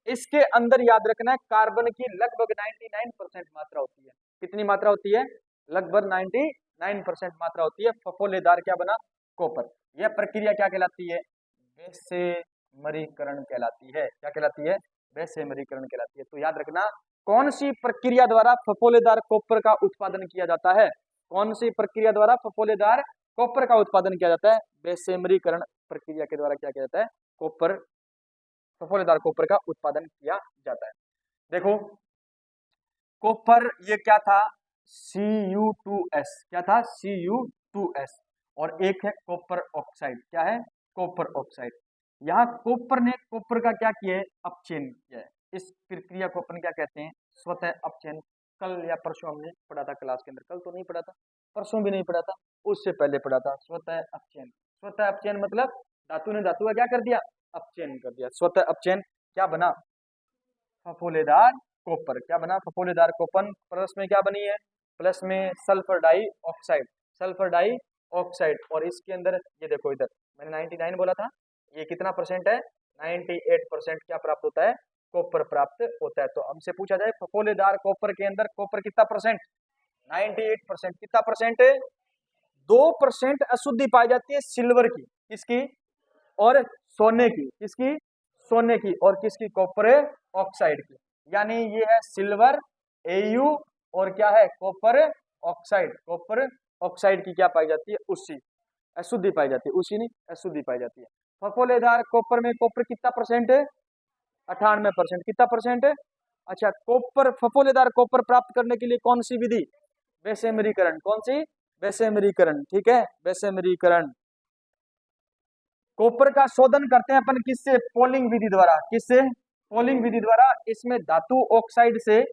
इसके अंदर याद रखना है कार्बन की लगभग 99% मात्रा होती है, कितनी मात्रा होती है, लगभग 99% मात्रा होती है, फफोलेदार क्या बना, कॉपर। यह प्रक्रिया क्या कहलाती है, वैसेमरीकरण कहलाती है, क्या कहलाती है, वैसेमरीकरण कहलाती है। तो याद रखना कौन सी प्रक्रिया द्वारा फफोलेदार कॉपर का उत्पादन किया जाता है, कौन सी प्रक्रिया द्वारा फफोलेदार कॉपर का उत्पादन किया जाता है, वैसेमरीकरण प्रक्रिया के द्वारा क्या किया जाता है, कॉपर, फफोलेदार कॉपर का उत्पादन किया जाता है। देखो कॉपर ये क्या था, Cu2S, क्या था, Cu2S, और एक है कॉपर ऑक्साइड, क्या है, कॉपर ऑक्साइड। यहाँ कॉपर ने कॉपर का क्या किया है, अपचयन किया है। इस प्रक्रिया को अपन क्या कहते हैं, स्वतः अपचयन। कल या परसों हमने पढ़ा था क्लास के अंदर, कल तो नहीं पढ़ा था, परसों भी नहीं पढ़ा था, उससे पहले पढ़ा था, स्वतः अपचयन। स्वतः अपचयन मतलब धातु ने धातु का क्या कर दिया, अपचयन कर दिया। स्वतः अपचयन क्या बना, फफोलेदार कॉपर, क्या बना, फफोलेदार कॉपर। प्लस में क्या बनी है, प्लस में सल्फर डाइऑक्साइड, सल्फर डाइऑक्साइड, और इसके अंदर ये देखो इधर मैंने 99 बोला था, ये कितना परसेंट है, 98% क्या प्राप्त होता है, कॉपर प्राप्त होता है। तो हमसे पूछा जाए फफोलेदार कॉपर के अंदर कॉपर कितना परसेंट, 98%, कितना परसेंट, 2% अशुद्धि पाई जाती है सिल्वर की, किसकी, और सोने की, किसकी, सोने की, और किसकी, कॉपर ऑक्साइड की। यानी ये है सिल्वर Au, और क्या है, कॉपर ऑक्साइड, कॉपर ऑक्साइड की क्या पाई जाती है, उसी अशुद्धि पाई जाती है, उसी नहीं अशुद्धि पाई जाती है। फफोलेदार कॉपर में कॉपर कितना परसेंट है, 98%, कितना परसेंट है। अच्छा कॉपर, फफोलेदार कॉपर प्राप्त करने के लिए कौन सी विधि, वैसेमरीकरण, कौन सी, वैसेमरीकरण, ठीक है, वैसेमरीकरण। कॉपर का शोधन करते हैं अपन किससे, पोलिंग विधि द्वारा, किससे, पोलिंग विधि द्वारा। इसमें धातु ऑक्साइड से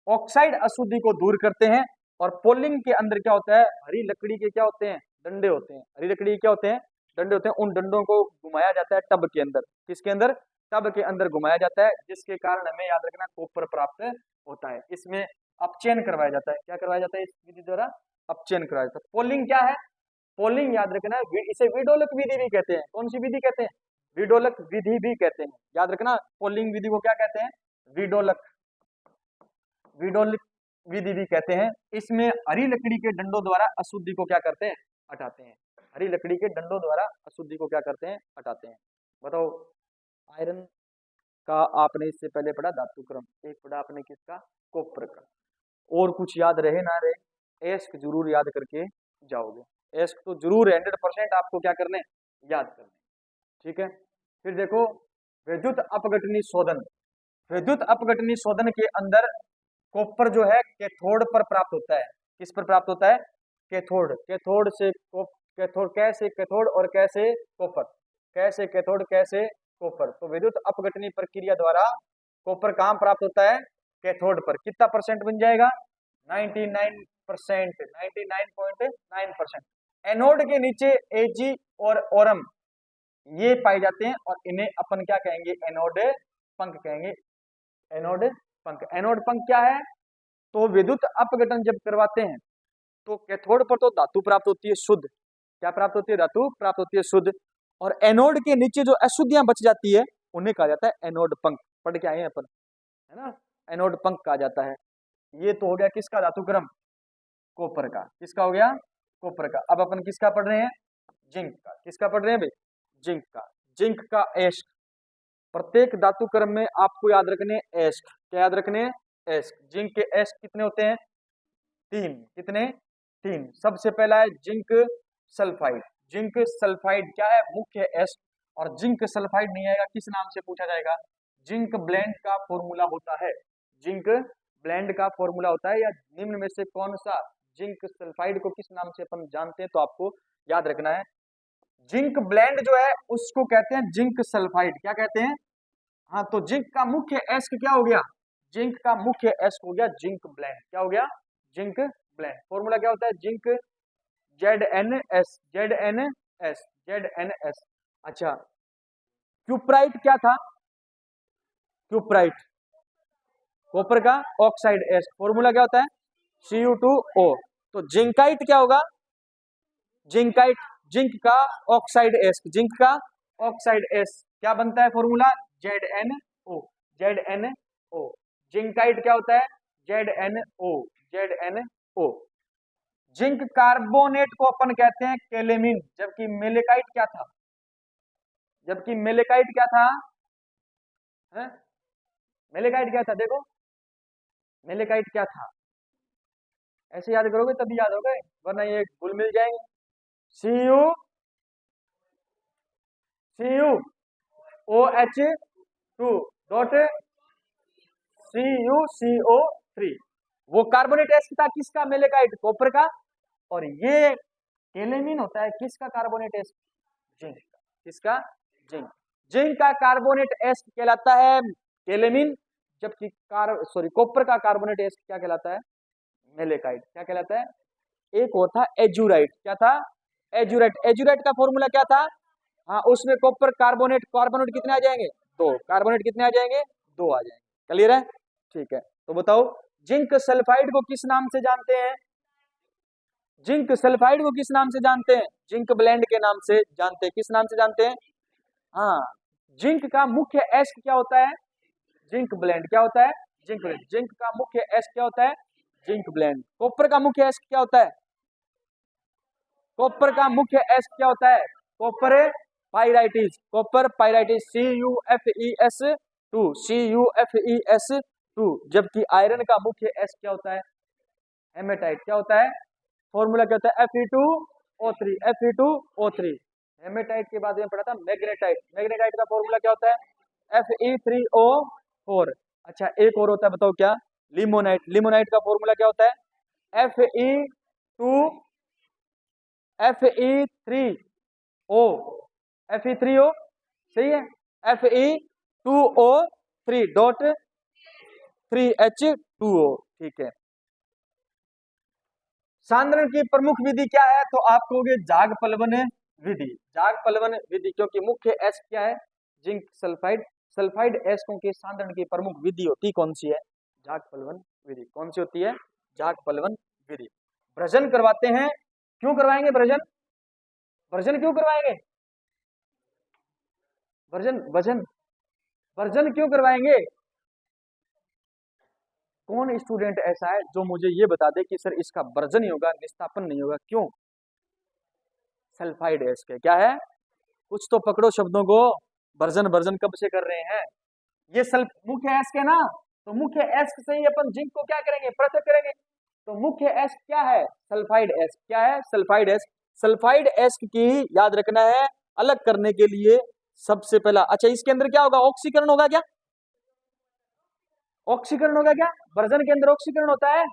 ऑक्साइड अशुद्धि को दूर करते हैं, और पोलिंग के अंदर क्या होता है, हरी लकड़ी के क्या होते हैं, डंडे होते हैं, हरी लकड़ी के क्या होते हैं, डंडे होते हैं, उन डंडों को घुमाया जाता है टब के अंदर। किसके अंदर? टब के अंदर घुमाया जाता है, जिसके कारण हमें याद रखना कॉपर प्राप्त होता है। इसमें अपचयन करवाया जाता है। क्या करवाया जाता है? इस विधि द्वारा अपचयन करवाया जाता है। पोलिंग क्या है? पोलिंग याद रखना है, इसे विडोलक विधि भी कहते हैं। कौन सी विधि कहते हैं? विडोलक विधि भी कहते हैं। याद रखना, पोलिंग विधि को क्या कहते हैं? विडोलक विडोलक विधि भी कहते हैं। इसमें हरी लकड़ी के डंडों द्वारा अशुद्धि को क्या करते हैं? हटाते हैं। हरी लकड़ी के डंडों द्वारा अशुद्धि को क्या करते हैं? हटाते हैं। बताओ, आयरन का आपने इससे पहले पढ़ा धातु क्रम, एक पढ़ा आपने किसका? कॉपर का। और कुछ याद रहे ना रहे, एस्क जरूर याद करके जाओगे। एस्क तो जरूर 100% आपको क्या करने? याद करने। ठीक है, फिर देखो विद्युत अपघटनी शोधन। विद्युत अपघटनी शोधन के अंदर कॉपर जो है कैथोड पर प्राप्त होता है। किस पर प्राप्त होता है? कैथोड। कैथोड से कैथोड, कैसे कैथोड और कैसे कॉपर, कैसे कैथोड कैसे कॉपर। तो विद्युत अपघटनी प्रक्रिया द्वारा कॉपर कहां प्राप्त होता है? कैथोड पर। कितना परसेंट बन जाएगा? 99%, 99.9%। एनोड के नीचे एजी और ओरम ये पाए जाते हैं, और इन्हें अपन क्या कहेंगे? एनोड पंख कहेंगे। एनोड पंख। एनोड पंख क्या है? तो विद्युत अपघटन जब करवाते हैं तो कैथोड पर तो धातु प्राप्त होती है शुद्ध। क्या प्राप्त होती है? धातु प्राप्त होती है शुद्ध। और एनोड के नीचे जो अशुद्धियां बच जाती है उन्हें कहा जाता है एनोड पंख। पढ़ के आए हैं अपन, है ना? एनोड पंख कहा जाता है। ये तो हो गया किसका धातु क्रम? कॉपर का। किसका हो गया? कॉपर का। अब अपन किसका पढ़ रहे हैं? जिंक का। किसका पढ़ रहे हैं भाई? जिंक का। जिंक का एस्क। प्रत्येक धातु क्रम में आपको याद रखने एस्क। क्या याद रखने? एस्क। जिंक के एस्क कितने होते हैं? 3। कितने? 3। सबसे पहला है जिंक सल्फाइड। जिंक सल्फाइड क्या है? मुख्य एस्क। और जिंक सल्फाइड नहीं आएगा, किस नाम से पूछा जाएगा? जिंक ब्लेंड का फॉर्मूला होता है। जिंक ब्लेंड का फॉर्मूला होता है, या निम्न में से कौन सा? जिंक सल्फाइड को किस नाम से अपन जानते हैं? तो आपको याद रखना है, जिंक ब्लेंड जो है उसको कहते हैं जिंक सल्फाइड। क्या कहते हैं? हाँ, तो जिंक का मुख्य एस्क क्या हो गया? जिंक का मुख्य एस्क हो गया जिंक ब्लेंड। क्या हो गया? Zinc blende. फॉर्मूला क्या होता है? Zinc ZnS, ZnS, ZnS। अच्छा, क्यूप्राइट क्या था? क्यूप्राइट कॉपर का ऑक्साइड एस्क। फॉर्मूला क्या होता है? Cu2O। तो जिंकाइट क्या होगा? जिंकाइट, जिंक का ऑक्साइड एस्क। जिंक का ऑक्साइड एस्क क्या बनता है? Formula ZnO, ZnO। जिंकाइट क्या होता है? ZnO, ZnO। जिंक कार्बोनेट को अपन कहते हैं केलेमिन, जबकि मेलेकाइट क्या था? जबकि मेलेकाइट क्या था? है? मेलेकाइट क्या था? देखो, मेलेकाइट क्या था? ऐसे याद करोगे तभी याद होगा, वरना ये भूल मिल जाएंगे। CuOH2 dot CuCO3। वो कार्बोनेट एस्क था किसका? मेलेकाइट, कॉपर का। और ये केलेमिन होता है किसका? कार्बोनेट एस्क, जिंक का। किसका? जिंक। जिंक का कार्बोनेट एस्क कहलाता है केलेमिन, जबकि कॉपर का कार्बोनेट एस्क क्या कहलाता है? मेलेकाइट। क्या कहलाता है? एक और था एजुराइट। क्या था? एजुराइट। एजुराइट का फॉर्मूला क्या था? हाँ, उसमें कॉपर कार्बोनेट, कार्बोनेट कितने आ जाएंगे? 2। कार्बोनेट कितने आ जाएंगे? 2 आ जाएंगे। क्लियर है? ठीक है, तो बताओ जिंक सल्फाइड को किस नाम से जानते हैं? जिंक सल्फाइड को किस नाम से जानते हैं? जिंक ब्लेंड के नाम से जानते हैं। किस नाम से जानते हैं? हाँ, जिंक का मुख्य एस्क क्या होता है? Zinc blende. क्या होता है? Zinc blende. जिंक का मुख्य एस्क क्या होता है? Zinc blende. कॉपर का मुख्य एस्क क्या होता है? कॉपर का मुख्य एस्क क्या होता है? Copper pyrites. Copper pyrites, CuFeS2, CuFeS2। जबकि आयरन का मुख्य एस्क क्या होता है? हेमेटाइट। क्या होता है? फॉर्मूला क्या होता है? Fe2O3, Fe2O3। हेमेटाइट के बाद में पढ़ा था मैग्नेटाइट। मैग्नेटाइट का फॉर्मूला क्या होता है? Fe3O4। अच्छा, एक और होता है, बताओ क्या? लिमोनाइट। लिमोनाइट का फॉर्मूला क्या होता है? Fe3O, Fe3O, सही है? Fe2O3 dot 3H2O। ठीक है। सांद्रण की प्रमुख विधि क्या है? तो आप कहोगे जाग प्लवन विधि, झाग पलवन विधि, क्योंकि मुख्य एस्क क्या है, जिंक सल्फाइड। सल्फाइड एस्कों के सांद्रण की प्रमुख विधि होती कौन सी है, झाग पलवन विधि। कौन सी होती है, झाग पलवन विधि। भ्रजन करवाते हैं, क्यों करवाएंगे भ्रजन, भ्रजन क्यों करवाएंगे, भ्रजन भजन भ्रजन क्यों करवाएंगे। कौन स्टूडेंट ऐसा है जो मुझे ये बता दे कि सर इसका भ्रजन ही होगा, निस्तापन नहीं होगा, क्यों। सल्फाइड एस्क है, क्या है, कुछ तो पकड़ो शब्दों को। भर्जन भर्जन कब से कर रहे हैं, ये मुख्य एस्क है ना, तो मुख्य एस्क से ही अपन जिंक को क्या करेंगे, पृथक करेंगे। तो मुख्य एस्क क्या है, सल्फाइड एस्क, क्या है, सल्फाइड एस्क। सल्फाइड एस्क की याद रखना है, अलग करने के लिए सबसे पहला, अच्छा इसके अंदर क्या होगा, ऑक्सीकरण होगा क्या, ऑक्सीकरण होगा क्या, भर्जन के अंदर ऑक्सीकरण होता है।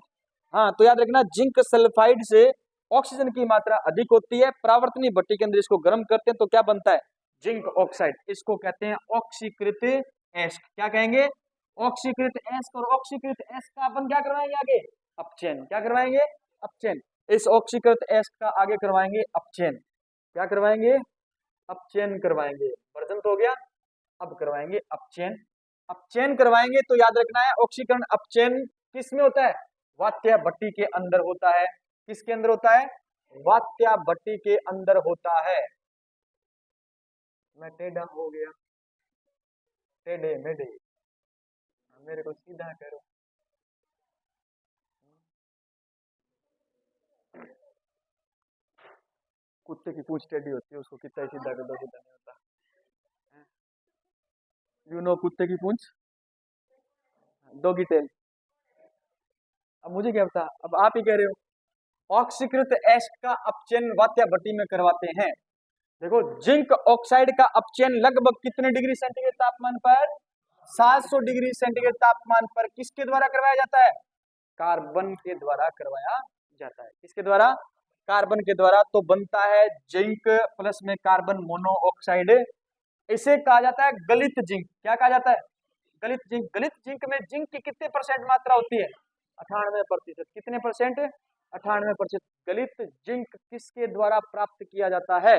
हाँ, तो याद रखना जिंक सल्फाइड से ऑक्सीजन की मात्रा अधिक होती है। परावर्तनीय भट्टी के अंदर इसको गर्म करते हैं तो क्या बनता है, जिंक ऑक्साइड। इसको कहते हैं ऑक्सीकृत एस्क, क्या कहेंगे, ऑक्सीकृत एस्क। और ऑक्सीकृत एस्क का अपन क्या करवाएंगे आगे, अपचयन, क्या करवाएंगे, अपचयन। इस ऑक्सीकृत एस्क का आगे करवाएंगे अपचयन, क्या करवाएंगे, अपचयन करवाएंगे। वर्जन तो हो गया, अब करवाएंगे अपचयन। अपचयन करवाएंगे तो याद रखना है ऑक्सीकरण अपचयन किस में होता है, वात्या भट्टी के अंदर होता है। किसके अंदर होता है, वात्या भट्टी के अंदर होता है। मैं टेढ़ा हो गया, टेढ़े मेढ़े, मेरे को सीधा करो। कुत्ते की पूंछ टेढ़ी होती है, उसको कितना ही सीधा कर दो सीधा नहीं होता। यू नो कुत्ते की पूंछ, डॉगी टेल। अब मुझे क्या पता, अब आप ही कह रहे हो। ऑक्सीकृत एस्क का अपचयन वात्या भट्टी में करवाते हैं। देखो जिंक ऑक्साइड का अपचयन लगभग कितने डिग्री सेंटीग्रेड तापमान पर, 700 डिग्री सेंटीग्रेड तापमान पर किसके द्वारा करवाया जाता है, कार्बन के द्वारा करवाया जाता है। किसके द्वारा, कार्बन के द्वारा। तो बनता है जिंक प्लस में कार्बन मोनोऑक्साइड। इसे कहा जाता है गलित जिंक। क्या कहा जाता है, गलित जिंक। गलित जिंक में जिंक की कितने परसेंट मात्रा होती है, 98%। कितने परसेंट, 98%। गलित जिंक किसके द्वारा प्राप्त किया जाता है,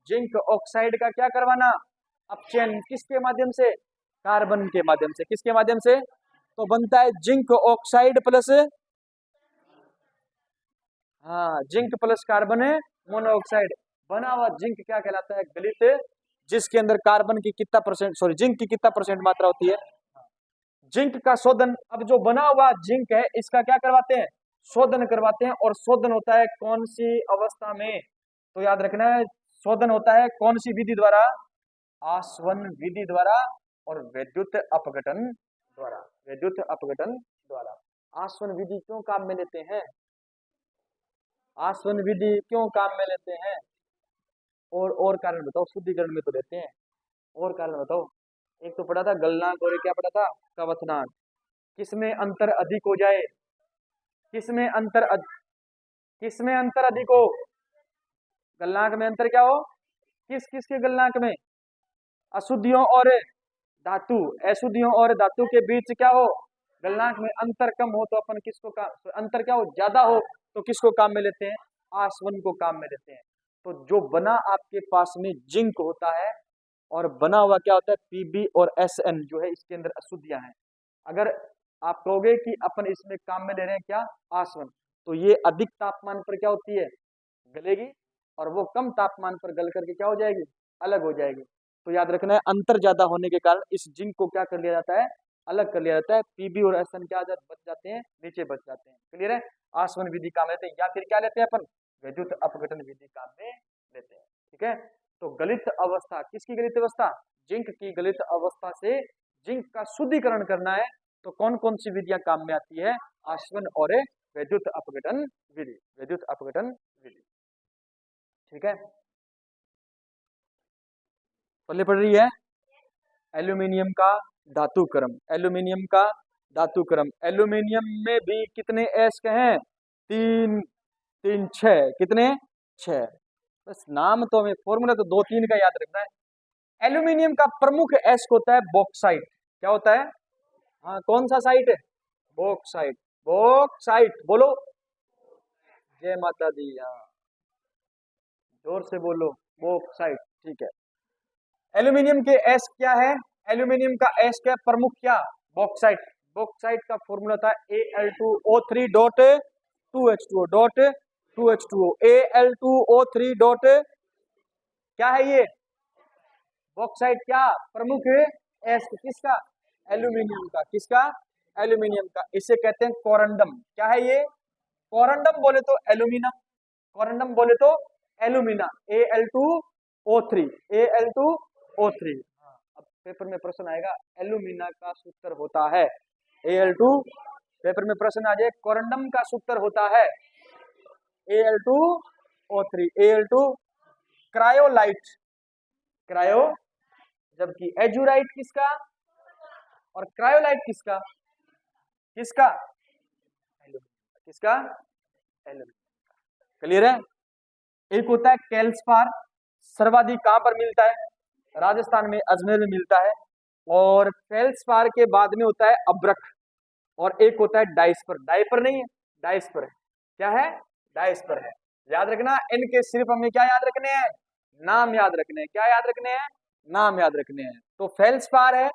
जिंक ऑक्साइड का क्या करवाना, अपचयन। किसके माध्यम से, कार्बन के माध्यम से। किसके माध्यम से, तो बनता है जिंक ऑक्साइड प्लस, हाँ जिंक प्लस कार्बन मोनोऑक्साइड। बना हुआ जिंक क्या कहलाता है, गलित, जिसके अंदर कार्बन की कितना परसेंट, सॉरी जिंक की कितना परसेंट मात्रा होती है। जिंक का शोधन, अब जो बना हुआ जिंक है इसका क्या करवाते हैं, शोधन करवाते हैं। और शोधन होता है कौन सी अवस्था में, तो याद रखना है शोधन होता है कौन सी विधि द्वारा, आसवन विधि द्वारा और विद्युत अपघटन द्वारा। विद्युत अपघटन द्वारा। आसवन विधि क्यों काम में लेते हैं, आसवन विधि क्यों काम में लेते हैं, और कारण बताओ, शुद्धिकरण में तो लेते हैं, और कारण बताओ। एक तो पढ़ा था गलनांक और क्या पढ़ा था, कवथनांक। किसमें अंतर अधिक हो जाए, किसमें किसमें अंतर अधिक हो, गलनांक में अंतर क्या हो, किस किस के गलनांक में, अशुद्धियों और धातु, अशुद्धियों और धातु के बीच क्या हो, गलनांक में अंतर कम हो तो अपन किसको काम, अंतर क्या हो, ज्यादा हो तो किसको काम में लेते हैं, आसवन को काम में लेते हैं। तो जो बना आपके पास में जिंक होता है और बना हुआ क्या होता है पीबी और एसएन, जो है इसके अंदर अशुद्धियां हैं। अगर आप कहोगे कि अपन इसमें काम में ले रहे हैं क्या, आसवन, तो ये अधिक तापमान पर क्या होती है, गलेगी, और वो कम तापमान पर गल करके क्या हो जाएगी, अलग हो जाएगी। तो याद रखना है अंतर ज्यादा होने के कारण इस जिंक को क्या कर लिया जाता है, अलग कर लिया जाता है। पीबी और एसएन क्या बच जाते हैं, नीचे बच जाते हैं। क्लियर है, आसवन विधि काम लेते हैं, या फिर क्या लेते हैं अपन, विद्युत अपघटन विधि काम में लेते हैं। ठीक है, तो गलित अवस्था, किसकी गलित अवस्था, जिंक की गलित अवस्था से जिंक का शुद्धिकरण करना है तो कौन कौन सी विधियां काम में आती है, आसवन और विद्युत अपघटन विधि, विद्युत अपघटन विधि। ठीक है, पल्ले पड़ रही है। एल्यूमिनियम का धातुकर्म, एल्यूमिनियम का धातुकर्म। एल्यूमिनियम में भी कितने एस्क हैं, तीन, तीन छह, कितने, छह। बस नाम तो हमें, फॉर्मूला तो दो तीन का याद रखना है। एल्यूमिनियम का प्रमुख एस्क होता है बॉक्साइट। क्या होता है, हाँ कौन सा साइट है, बॉक्साइट, बॉक्साइट बोलो, जय माता दी। हाँ जोर से बोलो, बॉक्साइट, ठीक है। एल्यूमिनियम के एस क्या है, एल्यूमिनियम का एस क्या है, प्रमुख क्या, बॉक्साइट। बॉक्साइट का फॉर्मूला था Al2O3 dot 2H2O dot 2H2O, Al2O3 dot, क्या है ये, बॉक्साइट क्या प्रमुख है, एस किसका, एल्यूमिनियम का, किसका, एल्यूमिनियम का। इसे कहते हैं कोरंडम। क्या है ये, कोरंडम बोले तो एल्यूमिना, कोरंडम बोले तो एल्यूमिना, Al2O3, Al2O3। अब पेपर में प्रश्न आएगा, एल्यूमिना का सूत्र होता है Al2, पेपर में प्रश्न आ जाए, कोरंडम का सूत्र होता है Al2O3, Al2 क्रायोलाइट, क्रायो, जबकि एजुराइट किसका, और क्रायोलाइट किसका, किसका, किसका, एल्यूमिनियम। क्लियर है। एक होता है कैल्सपार, सर्वाधिक कहां पर मिलता है, राजस्थान में अजमेर में मिलता है। और फेल्सपार के बाद में होता है अब्रक, और एक होता है डाइस्पर, डाइपर नहीं है, डाइस्पर है। क्या है, डाइस्पर है। याद रखना, इनके सिर्फ हमें क्या याद रखने हैं, नाम याद रखने हैं। क्या याद रखने हैं, नाम याद रखने हैं। तो फेल्सपार है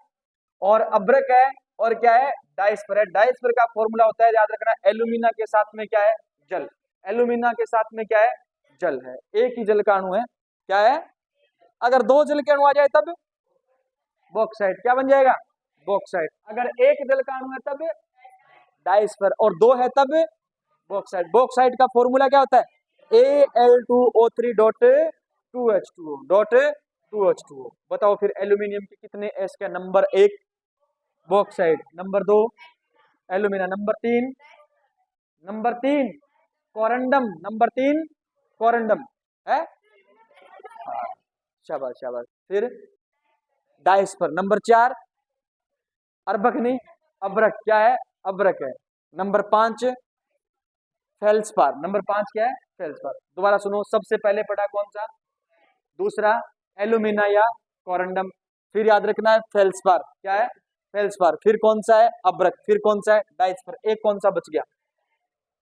और अब्रक है और क्या है, डाइस्पर है। डाइस्पर का फॉर्मूला होता है, याद रखना, एल्यूमिना के साथ में क्या है, जल, एल्यूमिना के साथ में क्या है, जल है। एक ही जल का अणु है, क्या है, अगर दो जल के अणु आ जाए तब बॉक्साइट, क्या बन जाएगा, बॉक्साइट। अगर एक जल का अणु है तब डाइस्पर, और दो है तब बॉक्साइट। बॉक्साइट का फॉर्मूला क्या होता है, Al2O3 dot 2H2O dot 2H2O। बताओ फिर एल्यूमिनियम के कितने एस का, number 1 bauxite, number 2 alumina, number तीन कोरंडम, नंबर 3 कोरंडम है, शाबाश शाबाश। फिर डाइस्पर, नंबर 4 अरबक नहीं, अब्रक, क्या है, अब्रक है। नंबर 5 फेल्सपार, नंबर 5 क्या है, फेल्सपार। दोबारा सुनो, सबसे पहले पढ़ा कौन सा, दूसरा एल्यूमिना या कोरंडम, फिर याद रखना है फेल्सपार, क्या है, फेल्सपार, फिर कौन सा है, अब्रक, फिर कौन सा है, डाइस्पर, एक कौन सा बच गया,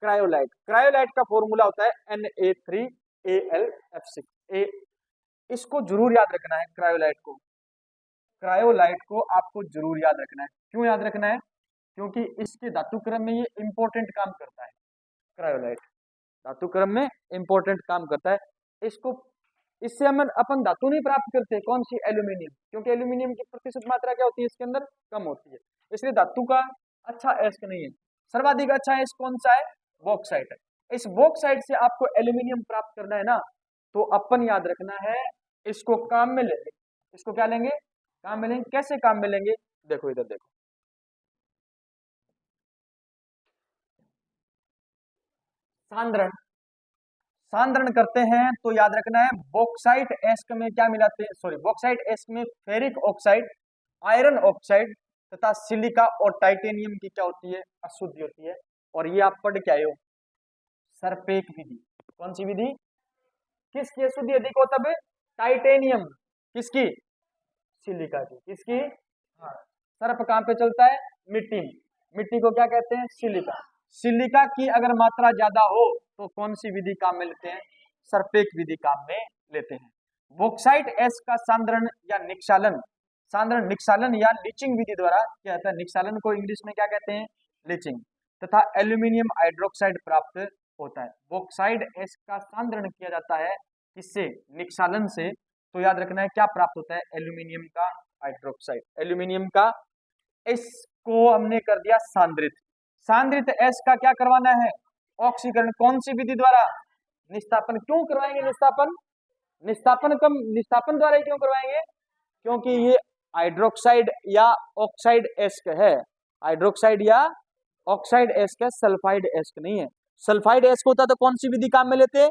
क्रायोलाइट। क्रायोलाइट का फॉर्मूला होता है Na3Al F6। इसको जरूर याद रखना है, क्रायोलाइट को, क्रायोलाइट को आपको जरूर याद रखना है। क्यों याद रखना है, क्योंकि इसके धातु क्रम में ये इंपॉर्टेंट काम करता है। क्रायोलाइट धातु क्रम में इंपॉर्टेंट काम करता है। इसको, इससे हम अपन धातु नहीं प्राप्त करते, कौन सी, एल्यूमिनियम, क्योंकि एल्यूमिनियम की प्रतिशत मात्रा क्या होती है इसके अंदर, कम होती है, इसलिए धातु का अच्छा एस्क नहीं है। सर्वाधिक अच्छा एस्क कौन सा है, बॉक्साइट है। इस बॉक्साइट से आपको एल्यूमिनियम प्राप्त करना है ना, तो अपन याद रखना है, इसको काम में लेंगे, इसको क्या लेंगे, काम में लेंगे। कैसे काम में लेंगे, देखो इधर देखो, सांद्रण, सांद्रण करते हैं तो याद रखना है, बॉक्साइट एस्क में क्या मिलाते हैं, सॉरी, बॉक्साइट एस्क में फेरिक ऑक्साइड, आयरन ऑक्साइड तथा सिलिका और टाइटेनियम की क्या होती है, अशुद्धि होती है। और ये आप पढ़ के आए हो, सरपेक विधि। कौन सी विधि, किसकी अशुद्धि अधिक हो, तब टाइटेनियम, किसकी, सिलिका की, किसकी, हाँ। सर्प कहां पे चलता है, मिट्टी में, मिट्टी को क्या कहते हैं, सिलिका। सिलिका की अगर मात्रा ज्यादा हो तो कौन सी विधि काम में लेते हैं, सरपेक विधि काम में लेते हैं। बॉक्साइट एस का सांद्रण या निक्षालन, सांद्रण निक्षालन या लीचिंग विधि द्वारा क्या होता है, निक्षालन को इंग्लिश में क्या कहते हैं, लीचिंग, तथा एल्यूमिनियम हाइड्रोक्साइड प्राप्त होता है। बॉक्साइट एस का सांद्रण किया जाता है किससे, निक्षालन से, तो याद रखना है क्या प्राप्त होता है, एल्यूमिनियम का हाइड्रोक्साइड, एल्यूमिनियम का। इसको हमने कर दिया सांद्रित, सांद्रित एस का क्या करवाना है, ऑक्सीकरण, कौन सी विधि द्वारा, निस्तापन। क्यों करवाएंगे निस्तापन, निस्तापन कम, निस्तापन द्वारा ही क्यों करवाएंगे, क्योंकि ये हाइड्रोक्साइड या ऑक्साइड एस्क है, हाइड्रोक्साइड या ऑक्साइड एस्क है, सल्फाइड एस्क नहीं है। सल्फाइड एस्क होता तो कौन सी विधि काम में लेते,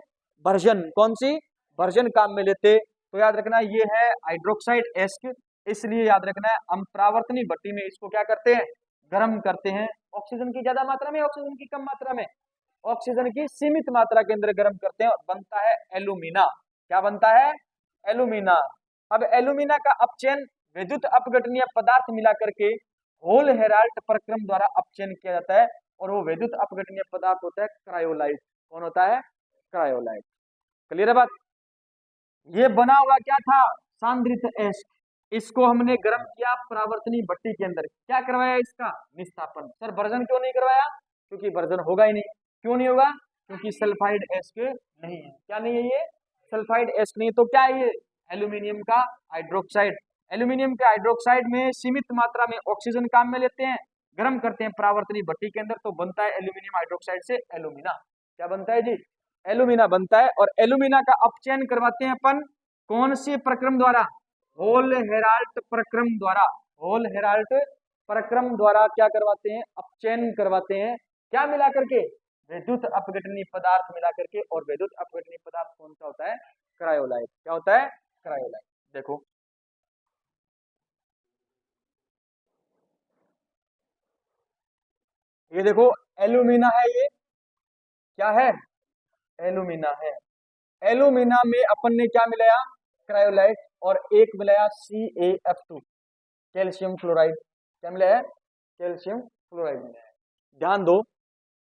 वर्जन, कौन सी, वर्जन काम में लेते। तो याद रखना ये है हाइड्रोक्साइड एस्क, इसलिए याद रखना है हम प्रावर्तनी भट्टी में इसको क्या करते हैं, गर्म करते हैं, ऑक्सीजन की ज्यादा मात्रा में, ऑक्सीजन की कम मात्रा में, ऑक्सीजन की सीमित मात्रा के अंदर गर्म करते हैं और बनता है एल्यूमिना। क्या बनता है, एल्यूमिना। अब एल्यूमिना का अपचयन विद्युत अपघटनीय पदार्थ मिला करके होल हेराल्ट प्रक्रम द्वारा अपचयन किया जाता है, और वो विद्युत अपघटनीय पदार्थ होता है क्रायोलाइट। कौन होता है, क्रायोलाइट। क्लियर है बात। ये बना हुआ क्या था, सांद्रित एस्क। इसको हमने गर्म किया परावर्तनी भट्टी के अंदर, क्या करवाया इसका निस्तापन। सर वर्जन क्यों नहीं करवाया, क्योंकि वर्जन होगा ही नहीं। क्यों नहीं होगा, क्योंकि सल्फाइड एस्क नहीं है। क्या नहीं है ये, सल्फाइड एस्क नहीं। तो क्या है ये, एल्यूमिनियम का हाइड्रोक्साइड। एल्यूमिनियम के हाइड्रोक्साइड में सीमित मात्रा में ऑक्सीजन काम में लेते हैं, गर्म करते हैं परावर्तनी भट्टी के अंदर, तो बनता है एल्यूमिनियम हाइड्रोक्साइड से एल्यूमिना। क्या बनता है जी, एल्यूमिना बनता है। और एल्यूमिना का अपचयन करवाते हैं अपन कौन से प्रक्रम द्वारा, होल हेराल्ट प्रक्रम द्वारा। होल हेराल्ट प्रक्रम द्वारा क्या करवाते हैं, अपचयन करवाते हैं। क्या मिला करके, विद्युत अपघटनीय पदार्थ मिला करके। और विद्युत अपघटनीय पदार्थ कौन सा होता है, क्रायोलाइट। क्या होता है, क्रायोलाइट। देखो ये देखो एल्यूमिना है, ये क्या है, एल्यूमिना है। एल्यूमिना में अपन ने क्या मिलाया, क्रायोलाइट। और एक मिलाया CaF2, कैल्शियम फ्लोराइड। क्या मिलाया है, कैल्शियम फ्लोराइड मिलाया है। ध्यान दो,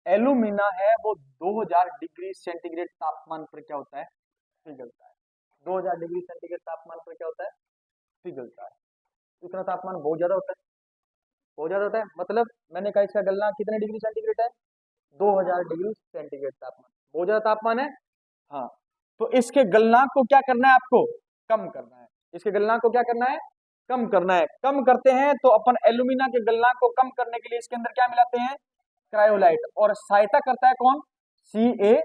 एल्यूमिना है वो 2000 डिग्री सेंटीग्रेड तापमान पर क्या होता है, पिघलता है। 2000 डिग्री सेंटीग्रेड तापमान पर क्या होता है, पिघलता है। इतना तापमान बहुत ज्यादा होता है, बहुत ज्यादा होता है। मतलब मैंने कहा इसका गलना कितने डिग्री सेंटीग्रेड है, 2000 डिग्री सेंटीग्रेड तापमान, बहुत ज्यादा तापमान है। हाँ, तो इसके गलनांक को क्या करना है आपको, कम करना है। इसके गलनांक को क्या करना है, कम करना है। कम करते हैं तो अपन एल्यूमिना के गलनांक को कम करने के लिए इसके अंदर क्या मिलाते हैं, क्रायोलाइट। और सहायता करता है कौन, Ca।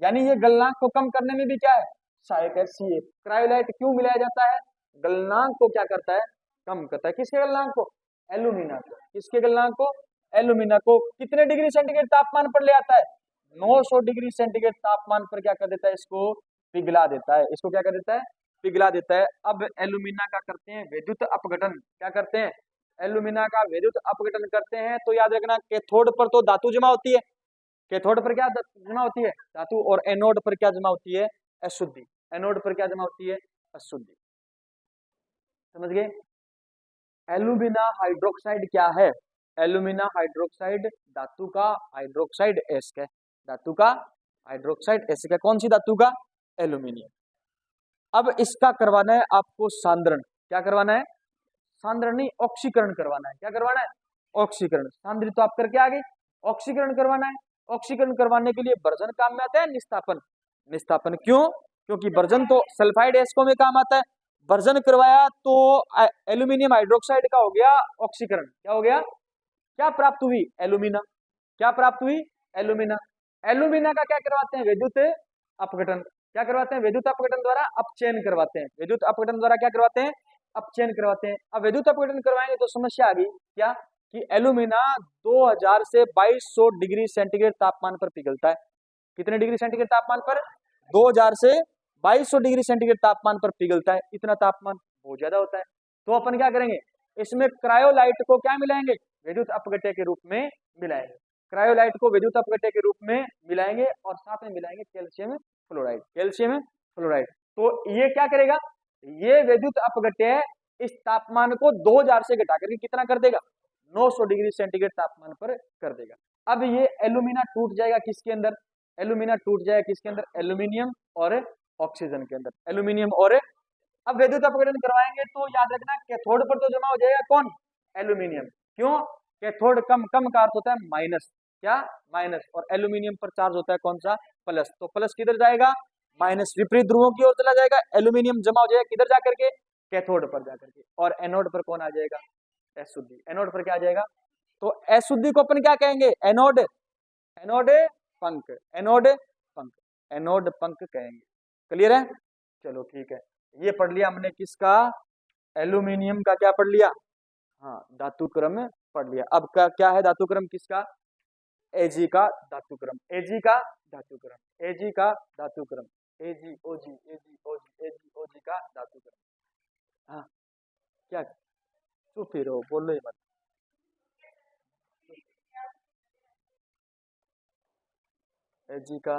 यानी ये गलनांक को कम करने में भी क्या है, सहायक है Ca। क्रायोलाइट क्यों मिलाया जाता है, गलनांक को क्या करता है, कम करता है। किसके गलनांक को, एल्यूमिना को। किसके गलनांक को, एल्यूमिना को। कितने डिग्री सेंटीग्रेड तापमान पर ले आता है, 900 डिग्री सेंटीग्रेड तापमान पर क्या कर देता है, इसको पिघला देता है। इसको क्या कर देता है, पिघला देता है। अब एल्यूमिना का करते हैं विद्युत अपघटन। क्या करते हैं, एल्यूमिना का विद्युत अपघटन करते हैं। तो याद रखना, कैथोड पर तो धातु जमा होती है, कैथोड पर क्या जमा होती है, धातु। और एनोड पर क्या जमा होती है, अशुद्धि। एनोड पर क्या जमा होती है, अशुद्धि। समझ गए। एल्यूमिना हाइड्रोक्साइड क्या है, एल्यूमिना हाइड्रोक्साइड धातु का हाइड्रोक्साइड एस्क है। धातु का हाइड्रोक्साइड एस्क है, कौन सी धातु का, एल्यूमिनियम। अब इसका करवाना है आपको सांद्रण। क्या करवाना है, सांद्रण नहीं, ऑक्सीकरण करवाना है। क्या करवाना है, ऑक्सीकरण। सांद्रित तो आप करके आ गए, ऑक्सीकरण करवाना है। ऑक्सीकरण करवाने के लिए वर्जन काम में आता है, निस्तापन। निस्तापन क्यों, क्योंकि वर्जन तो सल्फाइड एस्को में काम आता है। वर्जन करवाया तो एल्यूमिनियम हाइड्रोक्साइड का हो गया ऑक्सीकरण। क्या हो गया, क्या प्राप्त हुई, एल्यूमिना। क्या प्राप्त हुई, एल्यूमिना। एल्यूमिना का क्या करवाते हैं, विद्युत अपघटन। क्या करवाते हैं, विद्युत अपघटन द्वारा अपचयन करवाते हैं। विद्युत अपघटन द्वारा क्या करवाते हैं, अपचयन करवाते हैं। अब विद्युत अपघटन करवाएंगे तो समस्या आ गई क्या, कि एल्यूमिना 2000 से 2200 डिग्री सेंटीग्रेड तापमान पर पिघलता है। कितने डिग्री सेंटीग्रेड तापमान पर, 2000 से 2200 डिग्री सेंटीग्रेड तापमान पर पिघलता है। इतना तापमान बहुत ज्यादा होता है। तो अपन क्या करेंगे, इसमें क्रायोलाइट को क्या मिलाएंगे, विद्युत अपघट्य के रूप में मिलाएंगे। क्रायोलाइट को विद्युत अपघट्य के रूप में मिलाएंगे और साथ में मिलाएंगे कैल्शियम फ्लोराइड। Calcium fluoride. तो ये क्या करेगा, ये विद्युत अपघट्य इस तापमान को 2000 से घटा करके कितना कर देगा, 900 डिग्री सेंटीग्रेड तापमान पर कर देगा। अब ये एल्यूमिना टूट जाएगा किसके अंदर, एल्यूमिना टूट जाएगा किसके अंदर, एल्यूमिनियम और ऑक्सीजन के अंदर। एल्यूमिनियम और, अब विद्युत अपघटन करवाएंगे तो याद रखना कैथोड पर तो जमा हो जाएगा कौन, एल्यूमिनियम। क्यों, कैथोड कम, कम का अर्थ होता है माइनस। क्या, माइनस। और एल्यूमिनियम पर चार्ज होता है कौन सा, प्लस। तो प्लस किधर जाएगा, माइनस विपरीत ध्रुवों की ओर चला जाएगा। एल्यूमिनियम जमा हो जाएगा किधर जाकर के, कैथोड पर जाकर के। और एनोड पर कौन आ जाएगा, अशुद्धि। एनोड पर क्या आ जाएगा, तो अशुद्धि को अपन क्या कहेंगे, एनोड। एनोड पंख, एनोड पंख, एनोड पंख कहेंगे। क्लियर है, चलो ठीक है। ये पढ़ लिया हमने किसका, एल्यूमिनियम का। क्या पढ़ लिया, हाँ धातु क्रम पढ़ लिया। अब का क्या है, धातु क्रम किसका, एजी का धातु क्रम। एजी का धातु क्रम, एजी का धातु क्रम, एजी ओजी एजी ओजी एजी ओजी का धातु क्रम। हाँ, क्या, चुप ही रहो, बोलो ही मत। एजी का,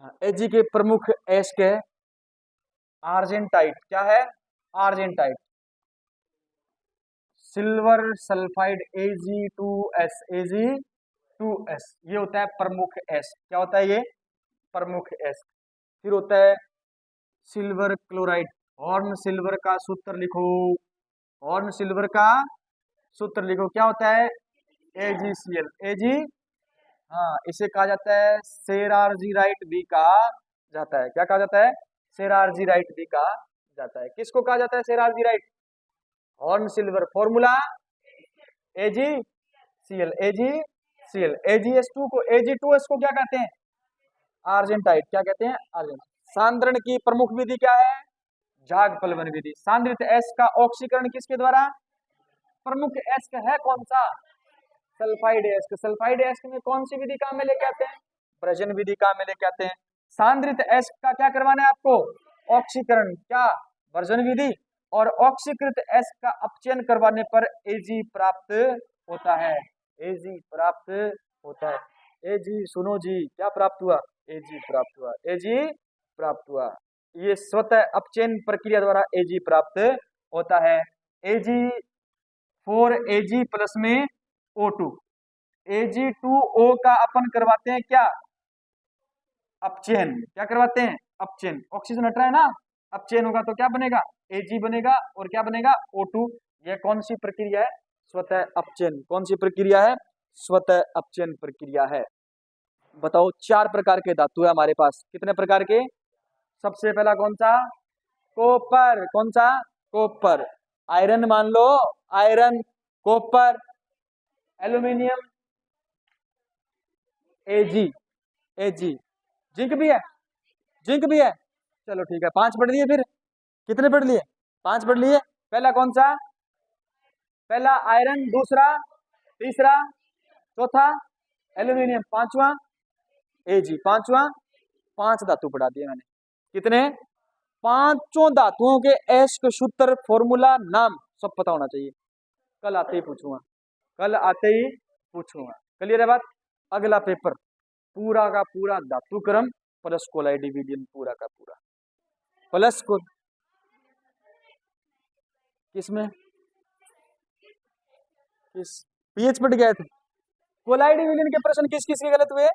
हाँ एजी के प्रमुख एस्क है आर्जेंटाइट। क्या है, आर्जेंटाइट। सिल्वर सल्फाइड Ag2S, Ag2S ये होता है प्रमुख एस। क्या होता है ये, प्रमुख एस्क। फिर होता है सिल्वर क्लोराइड। हॉर्न सिल्वर का सूत्र लिखो। हॉर्न सिल्वर का सूत्र लिखो, क्या होता है? AgCl। एजी, हाँ, इसे कहा जाता है सेरार्जीराइट भी कहा जाता है। क्या कहा जाता है? सेरार्जीराइट भी कहा जाता है। किसको कहा जाता है cerargyrite? Horn silver. Formula AgCl। AgCl। AgS2 को, Ag2S को क्या कहते हैं? आर्जेंटाइट। क्या कहते हैं? आर्जेंटाइट। सांद्रण की प्रमुख विधि क्या है? झाग पलवन विधि। सांद्रित एस का ऑक्सीकरण किसके द्वारा? प्रमुख एस्क है कौन सा? Sulphide ask. सल्फाइड एस्क में कौन सी विधि काम में लेके आते हैं? ब्रजन विधि काम में लेके आते हैं। सांद्रित एस्क का क्या करवाना है आपको? ऑक्सीकरण। क्या? ब्रजन विधि। और ऑक्सीकृत एस्क का अपचयन करवाने पर Ag प्राप्त होता है। Ag प्राप्त होता है। Ag, सुनो जी, क्या प्राप्त हुआ? Ag प्राप्त हुआ। Ag प्राप्त हुआ। ये स्वतः अपचयन प्रक्रिया द्वारा Ag प्राप्त होता है। Ag प्लस में O2। Ag2O का अपन करवाते हैं क्या? अपचयन। क्या करवाते हैं? अपचयन। ऑक्सीजन हट रहा है ना, अपचयन होगा तो क्या बनेगा? Ag बनेगा। और क्या बनेगा? O2। यह कौन सी प्रक्रिया है? स्वतः अपचयन। कौन सी प्रक्रिया है? स्वतः अपचयन प्रक्रिया है। बताओ, 4 प्रकार के धातु है हमारे पास। कितने प्रकार के? सबसे पहला कौन सा? कॉपर। कौन सा? कॉपर। आयरन मान लो, iron, copper, aluminium, Ag। Zinc भी है? जिंक भी है। चलो ठीक है, 5 पढ़ लिए। फिर कितने पढ़ लिए? 5 पढ़ लिए। पहला कौन सा? पहला आयरन, दूसरा, तीसरा, चौथा एल्यूमिनियम, पांचवा Ag। पांचवा, 5 धातु पढ़ा दिए मैंने। कितने? पांचों धातुओं के एस्क सूत्र, फॉर्मूला, नाम सब पता होना चाहिए। कल आते ही पूछूंगा, कल आते ही पूछूंगा। क्लियर है बात? अगला पेपर पूरा का पूरा धातु क्रम प्लस कोलाइडी विलियन, पूरा का पूरा प्लस को किसमें किस पीएच पढ़ गए थे? कोलाइडी विलियन के प्रश्न किस किस के गलत हुए?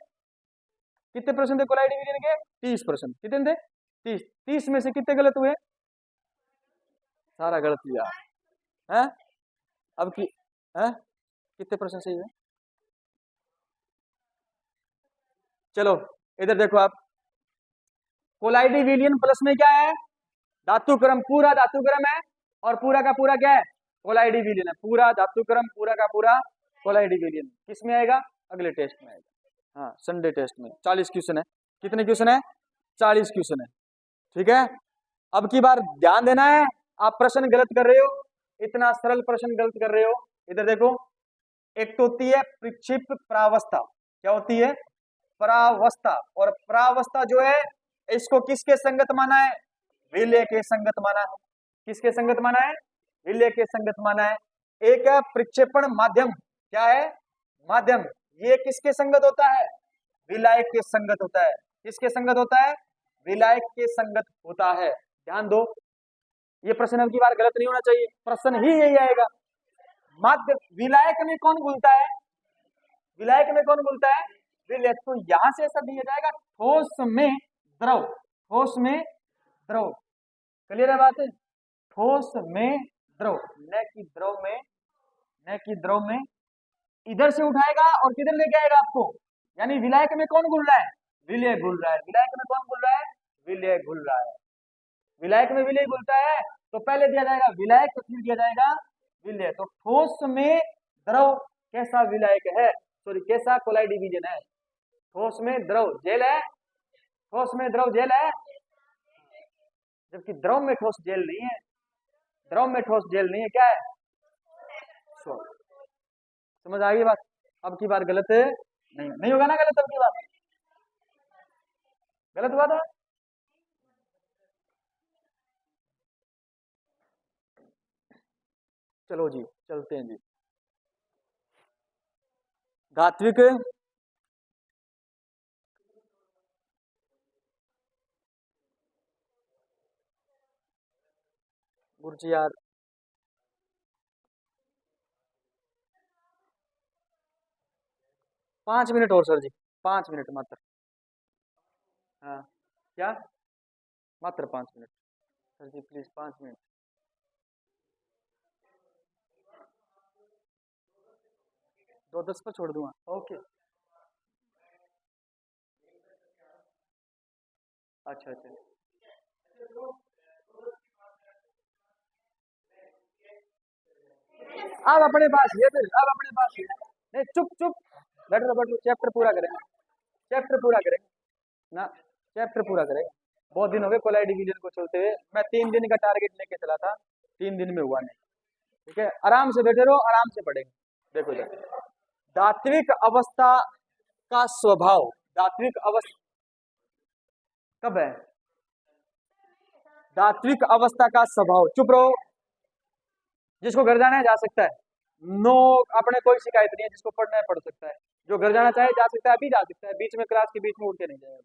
कितने प्रश्न थे कोलाइडी विलियन के? 30%। कितने थे? 30। 30 में से कितने गलत हुए? सारा गलत लिया है। अब की है कितने प्रश्न सही हुए? चलो इधर देखो आप, कोलाइडी विलियन प्लस में क्या है? धातु क्रम, पूरा धातु क्रम है। और पूरा का पूरा क्या है? कोलाइडी विलियन है। पूरा धातु क्रम, पूरा का पूरा कोलाइडी विलियन। किस में आएगा? अगले टेस्ट में आएगा। हाँ, संडे टेस्ट में 40 क्वेश्चन है। कितने क्वेश्चन है? 40 क्वेश्चन है। ठीक है, अब की बार ध्यान देना है। आप प्रश्न गलत कर रहे हो, इतना सरल प्रश्न गलत कर रहे हो। इधर देखो, एक तो होती है प्रक्षिप्त परावस्था। क्या होती है? परावस्था। और परावस्था जो है, इसको किसके संगत माना है? विलय के संगत माना है। किसके संगत माना है? विलय के संगत माना है। एक है प्रक्षेपण माध्यम। क्या है? माध्यम। ये किसके संगत होता है? विलायक के संगत होता है। किसके संगत होता है? विलायक के संगत होता है। ध्यान दो, ये प्रश्न अब की बार गलत नहीं होना चाहिए। प्रश्न ही यही आएगा। माध्यम, विलायक में कौन घुलता है? विलायक में कौन घुलता है? विलय। तो यहां से ऐसा दिया जाएगा, ठोस में द्रव। ठोस में द्रव। क्लियर है बात? ठोस में द्रव, न कि द्रव में, न कि द्रव में। इधर से उठाएगा और किधर लेके आएगा आपको? यानी विलायक में कौन घुल रहा है? विलय घुल रहा है। विलायक में कौन घुल रहा है? विलय घुल रहा है। विलायक में विलय घुलता है तो पहले दिया जाएगा विलायक, तो फिर दिया जाएगा विलय। तो ठोस में द्रव कैसा विलायक है? सॉरी, कैसा कोलाइडी विलियन है? ठोस में द्रव जेल है। ठोस में द्रव जेल है, जबकि द्रव में ठोस जेल नहीं है। द्रव में ठोस जेल नहीं है, क्या है? समझ आ गई बात? अब की बार गलत नहीं होगा ना? गलत अब की बार गलत हुआ था। चलो जी, चलते हैं जी। धात्विक गुरुजी यार, 5 मिनट और सर जी, 5 मिनट मात्र। हाँ क्या, मात्र 5 minute. Sir ji please 5 minute. दो 10 पर छोड़ दूंगा, ओके। अच्छा अच्छा। अब अपने पास ये फिर, अब अपने पास ये नहीं, चुप चुप, बैठो बैठो, चैप्टर पूरा करेंगे, चैप्टर पूरा करेंगे ना, चैप्टर पूरा करेंगे। बहुत दिन हो गए कोलाई डिवीजन को चलते हुए, मैं 3 दिन का टारगेट लेके चला था, 3 दिन में हुआ नहीं। ठीक है, आराम से बैठे रहो, आराम से पढ़ेंगे। देखो इधर, धात्विक अवस्था का स्वभाव, धात्विक अवस्था कब है, धात्विक अवस्था का स्वभाव, चुप रहो, जिसको घर जाना है जा सकता है, नो, अपने कोई शिकायत नहीं है, जिसको पढ़ना है पढ़ सकता है, जो घर जाना चाहे जा सकता है, अभी जा सकता है, बीच में क्लास के बीच में उठ के नहीं जाएगा।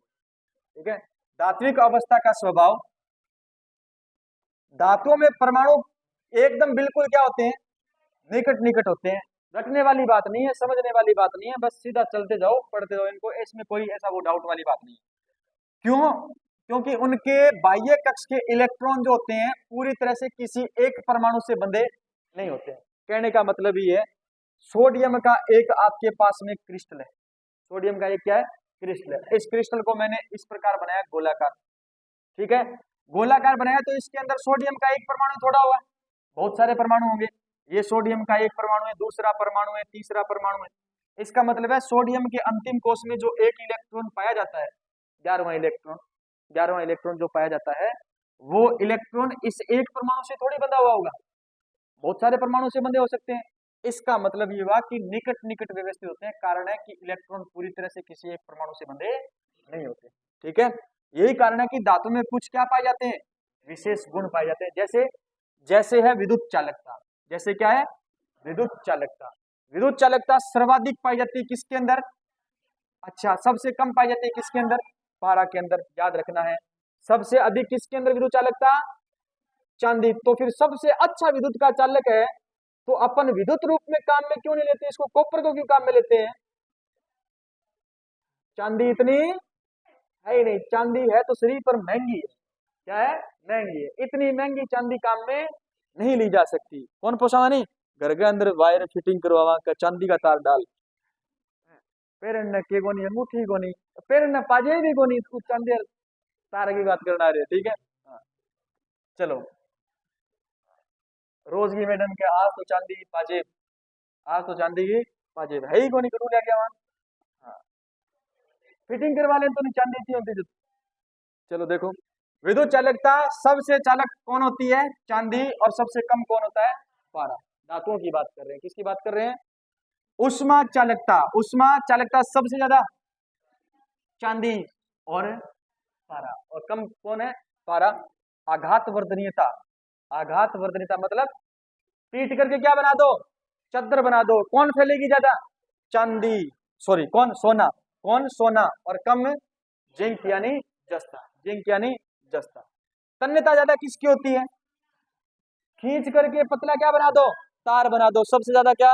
ठीक है, धात्विक अवस्था का स्वभाव, धातुओं में परमाणु एकदम बिल्कुल क्या होते हैं, निकट निकट होते हैं, रटने वाली बात नहीं है, समझने वाली बात नहीं है, बस सीधा चलते जाओ पढ़ते जाओ इनको, इसमें कोई ऐसा वो डाउट वाली बात नहीं है। क्यों, क्योंकि उनके बाह्य कक्ष के इलेक्ट्रॉन जो होते हैं पूरी तरह से किसी एक परमाणु से बंधे नहीं होते हैं। कहने का मतलब ये है, सोडियम का एक आपके पास में क्रिस्टल है, सोडियम का एक क्या है, क्रिस्टल है, इस क्रिस्टल को मैंने इस प्रकार बनाया गोलाकार। ठीक है, गोलाकार बनाया तो इसके अंदर सोडियम का एक परमाणु थोड़ा हुआ, बहुत सारे परमाणु होंगे, ये सोडियम का एक परमाणु है, दूसरा परमाणु है, तीसरा परमाणु है, इसका मतलब है सोडियम के अंतिम कोश में जो एक इलेक्ट्रॉन पाया जाता है, 11वां इलेक्ट्रॉन, 11वां इलेक्ट्रॉन जो पाया जाता है, वो इलेक्ट्रॉन इस एक परमाणु से थोड़ी बंधा हुआ होगा, बहुत सारे परमाणु से बंधे हो सकते हैं। इसका मतलब ये हुआ कि निकट निकट व्यवस्थित होते हैं, कारण है कि इलेक्ट्रॉन पूरी तरह से किसी एक परमाणु से बंधे नहीं होते। ठीक है, यही कारण है कि धातु में कुछ क्या पाए जाते हैं, विशेष गुण पाए जाते हैं, जैसे जैसे है विद्युत चालकता, जैसे क्या है, विद्युत चालकता, विद्युत चालकता सर्वाधिक पाई जाती है किसके अंदर, अच्छा सबसे कम पाई जाती है किसके अंदर, पारा के अंदर, याद रखना है। सबसे अधिक किसके अंदर विद्युत चालकता, चांदी, तो फिर सबसे अच्छा विद्युत का चालक है, तो अपन विद्युत रूप में काम में क्यों नहीं लेते इसको, कॉपर को क्यों काम में लेते हैं, चांदी इतनी है ही नहीं, चांदी है तो शरीर पर महंगी है, क्या है, महंगी है, इतनी महंगी चांदी काम में नहीं ली जा सकती। कौन पोछा नहीं, घर के अंदर वायर फिटिंग करवावा का चांदी का तार डाल, पेरन न के गोनी अंगूठी गोनी, पेरन न पाजे भी गोनी, तू चांदी तार की बात करना रहे। ठीक है, हाँ, चलो, रोज की मैडम के आज तो चांदी की पाजेब, आज तो चांदी की पाजेब है ही कोनी, कटू क्या वहां, हाँ, फिटिंग करवा ले तो नहीं चांदी थी होती। चलो देखो, विद्युत चालकता सबसे चालक कौन होती है, चांदी, और सबसे कम कौन होता है, पारा। धातुओं की बात कर रहे हैं, किसकी बात कर रहे हैं, उष्मा चालकता, उष्मा चालकता सबसे ज्यादा चांदी और पारा, और कम कौन है, पारा। आघात वर्धनीयता, आघात वर्धनीयता मतलब पीट करके क्या बना दो, चद्दर बना दो, कौन फैलेगी ज्यादा, चांदी, सॉरी कौन, सोना, कौन, सोना, और कम जिंक यानी जस्ता, जिंक यानी जस्ता। तन्यता ज्यादा किसकी होती है, खींच करके पतला क्या बना दो, तार बना दो, सबसे ज्यादा क्या,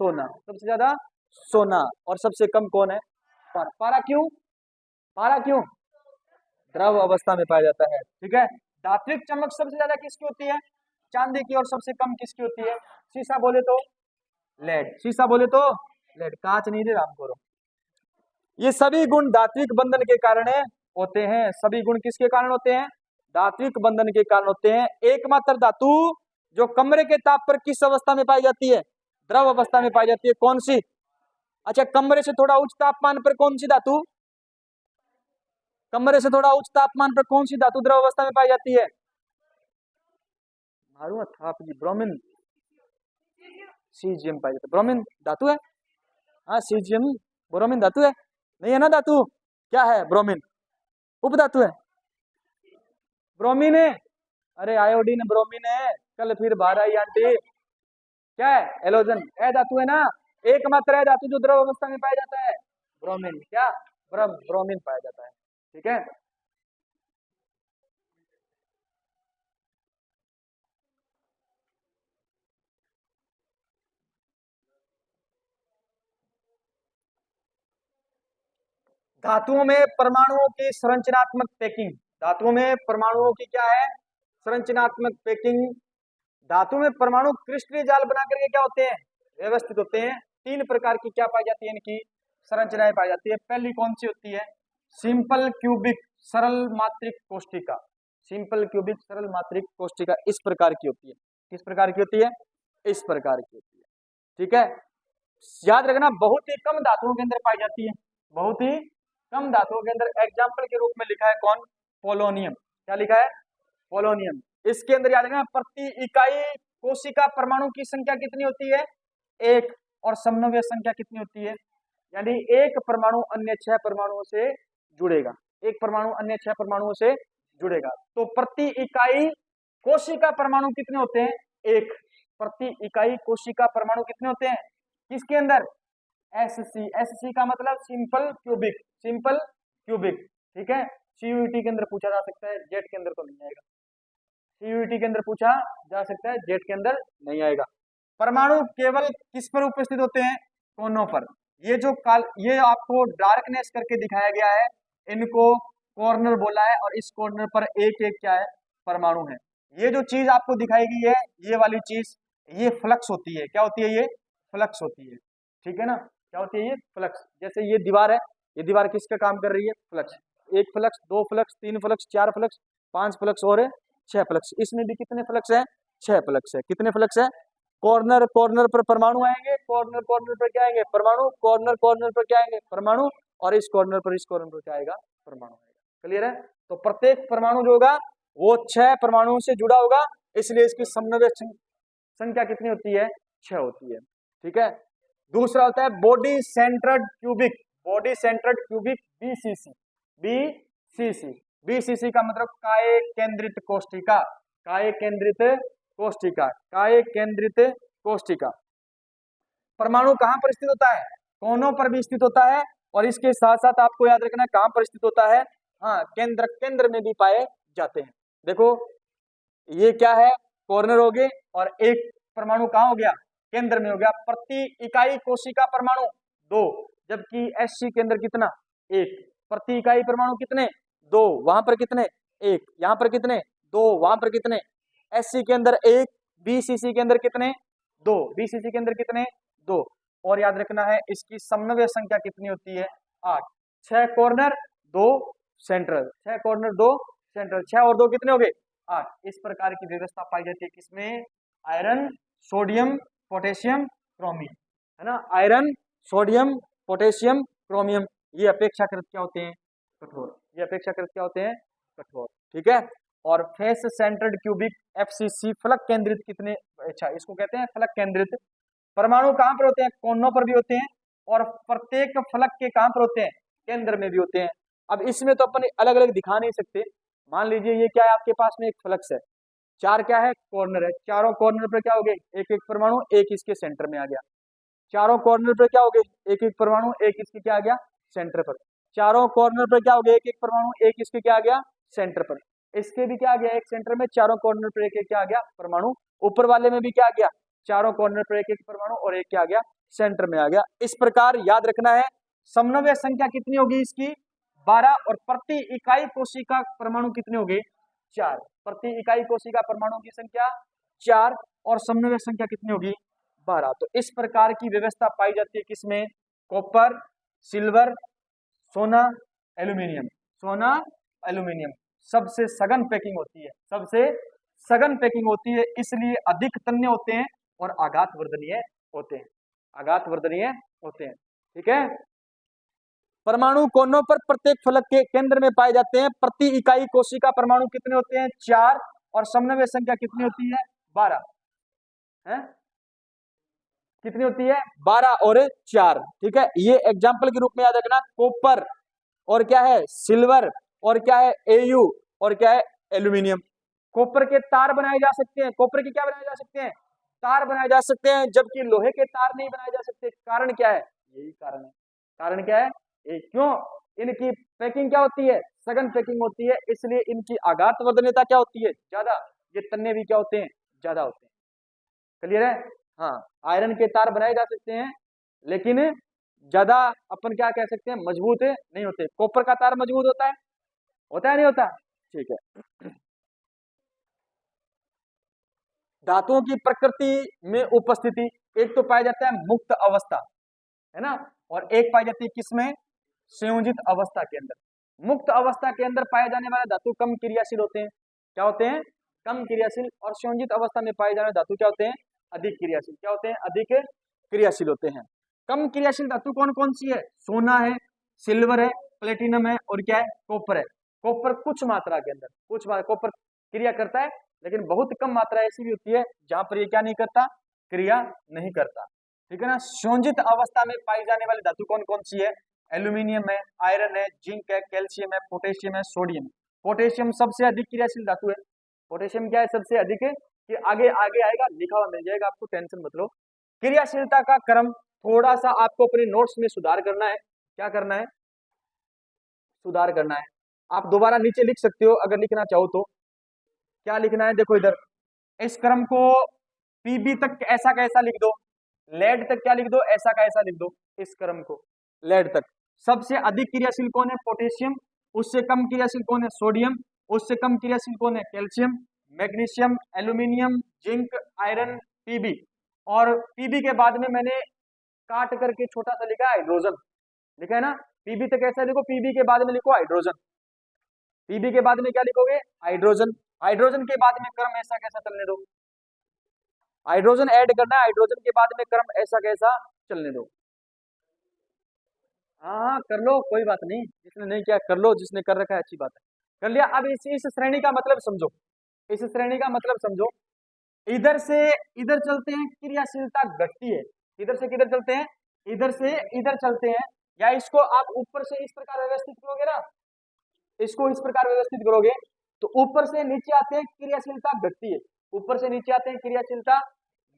सोना, सबसे ज्यादा सोना, और सबसे कम कौन है, पारा। पारा क्यों, पारा क्यों, द्रव अवस्था में पाया जाता है। ठीक है, धात्विक चमक सबसे ज्यादा किसकी होती है, चांदी की, और सबसे कम किसकी होती है, शीशा बोले तो लेड, शीशा बोले तो लेड, कांच नहीं रे राम करो। ये सभी गुण धात्विक बंधन के कारण होते हैं, सभी गुण किसके कारण होते हैं, धात्विक बंधन के कारण होते हैं। एकमात्र धातु जो कमरे के ताप पर किस अवस्था में पाई जाती है, द्रव अवस्था में पाई जाती है, कौन सी, अच्छा कमरे से थोड़ा उच्च तापमान पर कौन सी धातु, कमरे से थोड़ा उच्च तापमान पर कौन सी धातु द्रव अवस्था में पाई जाती है, मारूंगा थाप जी, ब्रोमीन, सीजियम पाई जाती है, ब्रोमीन धातु है, हाँ सीजियम ब्रोमीन धातु है, नहीं है ना धातु, क्या है ब्रोमीन, उपधातु है, ब्रोमीन है, अरे आयोडीन ब्रोमीन है, कल फिर बाहर आई आंटी, क्या है, एलोजन, ए धातु है ना, एकमात्र है धातु जो द्रव अवस्था में पाया जाता है, ब्रोमीन, क्या, ब्रोमीन पाया जाता है। ठीक है, धातुओं में परमाणुओं की संरचनात्मक पैकिंग, धातुओं में परमाणुओं की क्या है, संरचनात्मक पैकिंग। धातु में परमाणु क्रिस्टलीय जाल बना करके क्या होते हैं, व्यवस्थित होते हैं। तीन प्रकार की क्या पाई जाती है, इनकी संरचनाएं पाई जाती है। पहली कौन सी होती है, सिंपल क्यूबिक सरल मात्रिक कोष्टिका, सिंपल क्यूबिक सरल मात्रिक कोष्टिका इस प्रकार की होती है। किस प्रकार की होती है, इस प्रकार की होती है। ठीक है, याद रखना बहुत ही कम धातुओं के अंदर पाई जाती है, बहुत ही कम धातुओं के अंदर। एग्जाम्पल के रूप में लिखा है कौन, पोलोनियम। क्या लिखा है, पोलोनियम। इसके अंदर याद रखना प्रति इकाई कोशिका परमाणु की संख्या कितनी होती है, एक, और समन्वय संख्या कितनी होती है, यानी एक परमाणु अन्य 6 परमाणुओं से जुड़ेगा, एक परमाणु अन्य 6 परमाणुओं से जुड़ेगा। तो प्रति इकाई कोशिका परमाणु कितने होते हैं, एक। प्रति इकाई कोशिका परमाणु कितने होते हैं, किसके अंदर, एससी। एससी का मतलब सिंपल क्यूबिक, सिंपल क्यूबिक। ठीक है, सीयूईटी के अंदर पूछा जा सकता है, जेट के अंदर तो नहीं आएगा। सीयूईटी के अंदर पूछा जा सकता है, जेट के अंदर नहीं आएगा। परमाणु केवल किस पर उपस्थित होते हैं, कोनों पर। ये जो ये आपको डार्कनेस करके दिखाया गया है, इनको कॉर्नर बोला है, और इस कॉर्नर पर एक एक क्या है, परमाणु है। ये जो चीज आपको दिखाई गई है, ये वाली चीज, ये फ्लक्स होती है। क्या होती है, ये फ्लक्स होती है। ठीक है ना, क्या होती है, ये फ्लक्स। जैसे ये दीवार है, ये दीवार किसका काम कर रही है, फ्लक्स। एक फ्लक्स, दो फ्लक्स, तीन फ्लक्स, चार फ्लक्स, पांच फ्लक्स और 6 फ्लक्स। इसमें भी कितने फ्लक्स है, 6 फ्लक्स है। कितने फ्लक्स है, कॉर्नर कॉर्नर पर परमाणु आएंगे, कॉर्नर कॉर्नर पर क्या आएंगे, परमाणु, कॉर्नर कॉर्नर पर क्या आएंगे, परमाणु, और इस कॉर्नर पर, इस कॉर्नर पर क्या आएगा, परमाणु आएगा। क्लियर है, तो प्रत्येक परमाणु जो होगा वो 6 परमाणुओं से जुड़ा होगा, इसलिए इसकी समन्वय संख्या कितनी होती है, 6 होती है। ठीक है, दूसरा होता है body centred cubic, body centred cubic BCC. BCC, BCC का मतलब काय केंद्रित कोष्टिका, काय केंद्रित कोष्टिका, काय केंद्रित कोष्टिका। परमाणु कहां पर स्थित होता है, कोनों पर भी स्थित होता है, और इसके साथ साथ आपको याद रखना है कहां पर स्थित होता है, हाँ, केंद्र, केंद्र में भी पाए जाते हैं। देखो ये क्या है, कॉर्नर हो गए, और एक परमाणु कहां हो गया, केंद्र में हो गया। प्रति इकाई कोशिका परमाणु 2, जबकि एससी के अंदर कितना, 1। प्रति इकाई परमाणु कितने, 2, वहां पर कितने, 1, यहां पर कितने, 2, वहां पर कितने, एससी के अंदर 1, बीसीसी के अंदर कितने, 2, बीसीसी के अंदर कितने, 2। और याद रखना है इसकी समन्वय संख्या कितनी होती है, 8। 6 कॉर्नर 2 सेंट्रल, 6 कॉर्नर 2 सेंट्रल, 6 और 2 कितने हो गए, 8। इस प्रकार की व्यवस्था पाई जाती है किसमें, आयरन, सोडियम, पोटेशियम, क्रोमियम, है ना। आयरन, सोडियम, पोटेशियम, क्रोमियम, ये अपेक्षाकृत क्या होते हैं, कठोर। ये अपेक्षाकृत क्या होते हैं, कठोर। ठीक है, और फेस सेंटर्ड क्यूबिक एफसीसी, फलक केंद्रित कितने, अच्छा इसको कहते हैं फलक केंद्रित। परमाणु कहां पर होते हैं, कोनों पर भी होते हैं, और प्रत्येक फलक के कहां पर होते हैं, केंद्र में भी होते हैं। अब इसमें तो अपन अलग अलग दिखा नहीं सकते। मान लीजिए ये क्या है, आपके पास में एक फ्लक्स है, 4 क्या है, कॉर्नर है, चारों कॉर्नर पर क्या हो गए, एक एक परमाणु, एक इसके सेंटर में आ गया। चारों कॉर्नर पर क्या हो गए, एक एक परमाणु, एक इसके क्या आ गया, सेंटर पर। चारों कॉर्नर पर क्या हो गया, एक एक परमाणु, एक इसके क्या आ गया, सेंटर पर। इसके भी क्या आ गया, एक सेंटर में, चारों कॉर्नर पर एक एक क्या आ गया, परमाणु। ऊपर वाले में भी क्या आ गया, चारों कॉर्नर पर एक एक परमाणु, और एक क्या आ गया, सेंटर में आ गया। इस प्रकार याद रखना है समन्वय संख्या कितनी होगी इसकी, 12, और प्रति इकाई कोशिका परमाणु कितने हो गए, 4। प्रति इकाई कोशिका परमाणु की संख्या 4, और समन्वय संख्या कितनी होगी, 12। तो इस प्रकार की व्यवस्था पाई जाती है किसमें, कॉपर, सिल्वर, सोना, एल्यूमिनियम। सोना, एल्यूमिनियम सबसे सघन पैकिंग होती है, सबसे सघन पैकिंग होती है, इसलिए अधिक तन्य होते हैं और आघात वर्धनीय होते हैं, आघात वर्धनीय होते हैं। ठीक है, परमाणु कोनों पर प्रत्येक फलक के केंद्र में पाए जाते हैं। प्रति इकाई कोशिका परमाणु कितने होते हैं, 4, और समन्वय संख्या कितनी होती है, 12 है, कितनी होती है, 12 और 4। ठीक है, ये एग्जाम्पल के रूप में याद रखना, कॉपर, और क्या है, सिल्वर, और क्या है, एयू, और क्या है, एल्यूमिनियम। कॉपर के तार बनाए जा सकते हैं, कॉपर के क्या बनाए जा सकते हैं, तार बनाए जा सकते हैं, जबकि लोहे के तार नहीं बनाए जा सकते। कारण क्या है, यही कारण है। कारण क्या है, क्यों, इनकी पैकिंग क्या होती है, सघन पैकिंग होती है, इसलिए इनकी आघात वर्धनीयता क्या होती है, ज्यादा। ये तन्ने भी क्या होते हैं, ज्यादा होते हैं। क्लियर है, हाँ। आयरन के तार बनाए जा सकते हैं, लेकिन ज्यादा अपन क्या कह सकते हैं, मजबूत नहीं होते। कॉपर का तार मजबूत होता है नहीं होता? ठीक है। धातुओं की प्रकृति में उपस्थिति, एक तो पाया जाता है मुक्त अवस्था, है ना, और एक पाई जाती है किसमें, संयोजित अवस्था के अंदर। मुक्त अवस्था के अंदर पाए जाने वाले धातु कम क्रियाशील होते हैं, क्या होते हैं, कम क्रियाशील। और संयोजित अवस्था में पाए जाने वाले धातु क्या होते हैं, अधिक क्रियाशील। क्या होते हैं, अधिक क्रियाशील होते हैं। कम क्रियाशील धातु कौन कौन सी है, सोना है, सिल्वर है, प्लेटिनम है, और क्या है, कॉपर है। कॉपर कुछ मात्रा के अंदर, कॉपर क्रिया करता है, लेकिन बहुत कम मात्रा ऐसी भी होती है जहां पर ये क्या नहीं करता, क्रिया नहीं करता। ठीक है ना। संयोजित अवस्था में पाई जाने वाली धातु कौन कौन सी है, एल्यूमिनियम है, आयरन है, जिंक है, कैल्शियम है, पोटेशियम है, सोडियम है। पोटेशियम सबसे अधिक क्रियाशील धातु है। पोटेशियम क्या है, सबसे अधिक है, कि आगे आगे आएगा, लिखा हुआ मिल जाएगा आपको, टेंशन मत लो। क्रियाशीलता का क्रम थोड़ा सा आपको अपने नोट्स में सुधार करना है। क्या करना है, सुधार करना है। आप दोबारा नीचे लिख सकते हो अगर लिखना चाहो तो। क्या लिखना है, देखो इधर, इस क्रम को पीबी तक ऐसा कैसा लिख दो, लेड तक क्या लिख दो, ऐसा का ऐसा लिख दो। इस क्रम को लेड तक सबसे अधिक क्रियाशील कौन है, पोटेशियम। उससे कम क्रियाशील कौन है, सोडियम। उससे कम क्रियाशील कौन है, calcium, magnesium, aluminium, zinc, iron, PB. और पीबी के बाद में मैंने काट करके छोटा सा लिखा है हाइड्रोजन, लिखा है ना। पीबी तक ऐसा लिखो, पीबी के बाद में लिखो हाइड्रोजन। पीबी के बाद में क्या लिखोगे, हाइड्रोजन। हाइड्रोजन के बाद में क्रम ऐसा कैसा चलने दो, हाइड्रोजन ऐड करना है, हाइड्रोजन के बाद में क्रम ऐसा कैसा चलने दो। हाँ हाँ कर लो, कोई बात नहीं, जिसने नहीं किया कर लो, जिसने कर रखा है अच्छी बात है, कर लिया। अब इस श्रेणी का मतलब समझो, इस श्रेणी का मतलब समझो। इधर से इधर चलते हैं, क्रियाशीलता घटती है। इधर से किधर चलते हैं, इधर से इधर चलते हैं। या इसको आप ऊपर से इस प्रकार व्यवस्थित करोगे ना, इसको इस प्रकार व्यवस्थित करोगे, तो ऊपर से नीचे आते हैं, क्रियाशीलता घटती है। ऊपर से नीचे आते हैं, क्रियाशीलता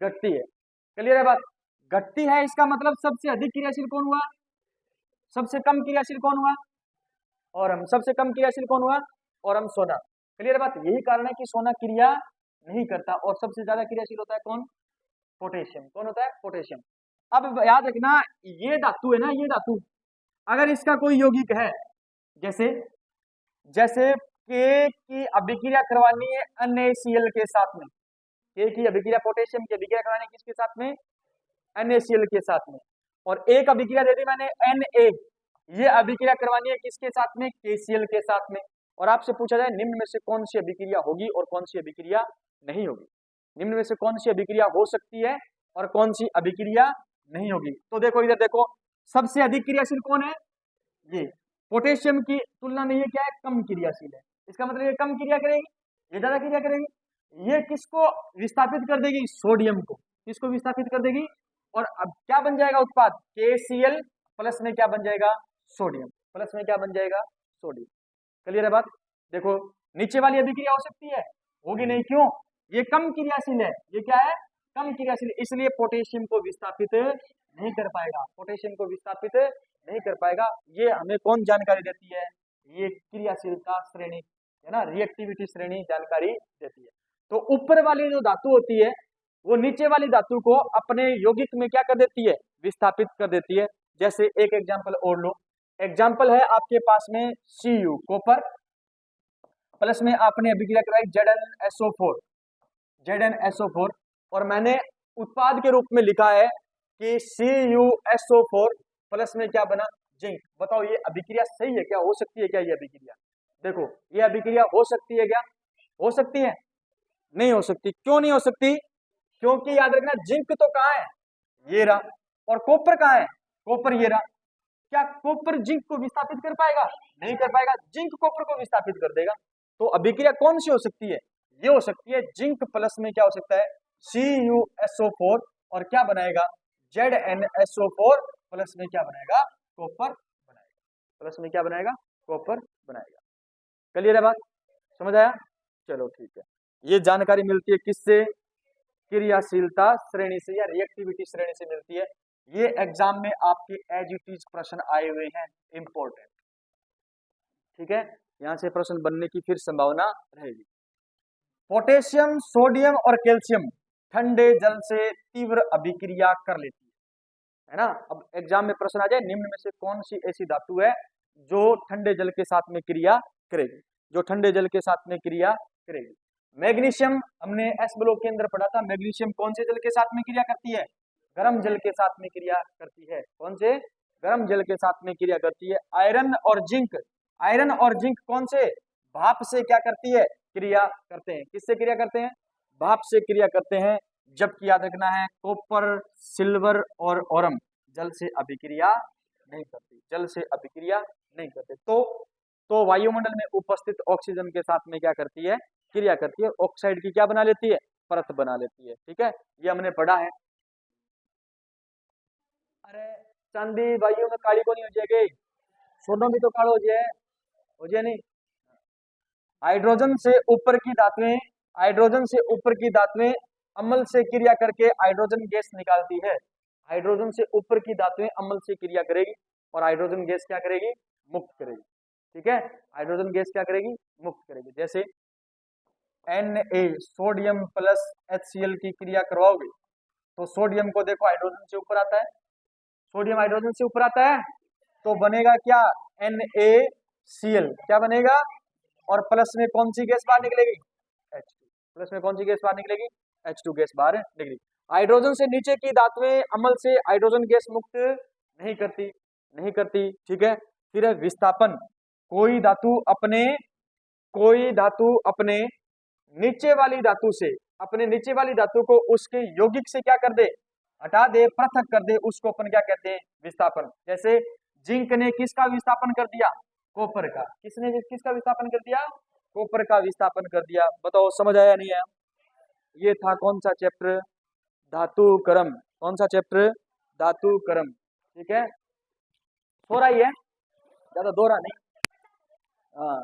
घटती है। क्लियर है बात, घटती है, इसका मतलब सबसे अधिक क्रियाशील कौन हुआ, सबसे कम क्रियाशील कौन हुआ, और हम सबसे कम क्रियाशील कौन हुआ, और हम सोना। क्लियर है बात, यही कारण है कि सोना क्रिया नहीं करता, और सबसे ज्यादा क्रियाशील होता है कौन, पोटेशियम। कौन होता है, पोटेशियम। अब याद रखना, ये धातु है ना, ये धातु अगर इसका कोई यौगिक है, जैसे जैसे के की अभिक्रिया करवानी है NaCl के साथ में, के की अभिक्रिया, पोटेशियम की अभिक्रिया करवानी है किसके साथ में, NaCl के साथ में। और एक अभिक्रिया दे दी मैंने Na, ये अभिक्रिया करवानी है किसके साथ में, KCl के साथ में। और आपसे पूछा जाए निम्न में से कौन सी अभिक्रिया होगी और कौन सी अभिक्रिया नहीं होगी, निम्न में से कौन सी अभिक्रिया हो सकती है और कौन सी अभिक्रिया नहीं होगी। तो देखो इधर देखो, सबसे अधिक क्रियाशील कौन है, ये पोटेशियम की तुलना में ये क्या है, कम क्रियाशील है। इसका मतलब ये कम क्रिया करेगी, ये ज्यादा क्रिया करेगी। ये किसको विस्थापित कर देगी, सोडियम को, किसको विस्थापित कर देगी। और अब क्या बन जाएगा उत्पाद, KCl प्लस में क्या बन जाएगा, सोडियम, प्लस में क्या बन जाएगा, सोडियम। क्लियर है बात। देखो नीचे वाली अभिक्रिया हो सकती है, होगी नहीं, क्यों, ये कम क्रियाशील है, ये क्या है, कम क्रियाशील, इसलिए पोटेशियम को विस्थापित नहीं कर पाएगा, पोटेशियम को विस्थापित नहीं कर पाएगा। ये हमें कौन जानकारी देती है, ये क्रियाशीलता श्रेणी है ना, रिएक्टिविटी श्रेणी जानकारी देती है। तो ऊपर वाली जो धातु होती है, वो नीचे वाली धातु को अपने यौगिक में क्या कर देती है, विस्थापित कर देती है। जैसे एक एग्जाम्पल और लो, एग्जाम्पल है आपके पास में Cu कॉपर, प्लस में आपने अभिक्रिया कराई ZnSO4, ZnSO4, और मैंने उत्पाद के रूप में लिखा है कि CuSO4 प्लस में क्या बना, जिंक। बताओ ये अभिक्रिया सही है क्या, हो सकती है क्या ये अभिक्रिया, देखो ये अभिक्रिया हो सकती है क्या, हो सकती है, नहीं हो सकती। क्यों नहीं हो सकती, क्योंकि याद रखना जिंक तो कहाँ है, ये रहा, और कॉपर कहाँ है, कॉपर ये रहा। क्या कॉपर जिंक को विस्थापित कर पाएगा, नहीं कर पाएगा, जिंक कॉपर को विस्थापित कर देगा। तो अभिक्रिया कौन सी हो सकती है, ये हो सकती है जिंक प्लस में क्या हो सकता है, CuSO4, और क्या बनाएगा, ZnSO4 प्लस में क्या बनाएगा, कॉपर बनाएगा, प्लस में क्या बनाएगा, कॉपर बनाएगा। क्लियर है बात, समझ आया, चलो ठीक है। ये जानकारी मिलती है किससे, क्रियाशीलता श्रेणी से या रिएक्टिविटी श्रेणी से मिलती है। ये एग्जाम में आपके एज इट इज प्रश्न आए हुए हैं, इंपॉर्टेंट, ठीक है, यहां से प्रश्न बनने की फिर संभावना रहेगी। पोटेशियम, सोडियम और कैल्शियम ठंडे जल से तीव्र अभिक्रिया कर लेती है। है ना। अब एग्जाम में प्रश्न आ जाए, निम्न में से कौन सी ऐसी धातु है जो ठंडे जल के साथ में क्रिया करेगी, जो ठंडे जल के साथ में क्रिया करेगी। मैग्नीशियम, हमने एस ब्लॉक के अंदर पढ़ा था, मैग्नीशियम कौन से जल के साथ में क्रिया करती है, गर्म जल के साथ में क्रिया करती है, कौन से, गर्म जल के साथ में क्रिया करती है। आयरन और जिंक, आयरन और जिंक कौन से, भाप से क्या करती है, क्रिया करते हैं, किससे क्रिया करते हैं, भाप से क्रिया करते हैं। जबकि याद रखना है कॉपर, सिल्वर और ओरम जल से अभिक्रिया नहीं करती, जल से अभिक्रिया नहीं करते। तो वायुमंडल में उपस्थित ऑक्सीजन के साथ में क्या करती है, क्रिया करती है, ऑक्साइड की क्या बना लेती है, परत बना लेती है। ठीक है, ये हमने पढ़ा है। अरे चांदी वायु में काली को नहीं हो जाएगी, सोना भी तो कालो हो जाए नहीं। हाइड्रोजन से ऊपर की धातुएं, हाइड्रोजन से ऊपर की धातुएं अम्ल से क्रिया करके हाइड्रोजन गैस निकालती है। हाइड्रोजन से ऊपर की धातुएं अम्ल से क्रिया करेगी और हाइड्रोजन गैस क्या करेगी, मुक्त करेगी। ठीक है, हाइड्रोजन गैस क्या करेगी, मुक्त करेगी। जैसे Na सोडियम प्लस HCl की क्रिया करवाओगे तो सोडियम को देखो हाइड्रोजन से ऊपर आता है, सोडियम हाइड्रोजन से ऊपर आता है तो बनेगा क्या, NaCl, क्या बनेगा, और प्लस में कौन सी गैस बाहर निकलेगी, H2, प्लस में कौन सी गैस बाहर निकलेगी, H2 गैस बाहर निकलेगी। हाइड्रोजन से नीचे की धातुएं अम्ल से हाइड्रोजन गैस मुक्त नहीं करती, नहीं करती। ठीक है, फिर है विस्थापन, कोई धातु अपने नीचे वाली धातु से, अपने नीचे वाली धातु को उसके यौगिक से क्या कर दे, हटा दे, पृथक कर दे, उसको अपन क्या कहते हैं, विस्थापन। जैसे जिंक ने किसका विस्थापन कर दिया, कॉपर का, किसने किसका विस्थापन कर दिया, कॉपर का विस्थापन कर दिया। बताओ समझ आया नहीं आया। ये था कौन सा चैप्टर, धातु क्रम, कौन सा चैप्टर, धातु क्रम। ठीक है, थोड़ा ही है, ज्यादा दोहरा नहीं। हाँ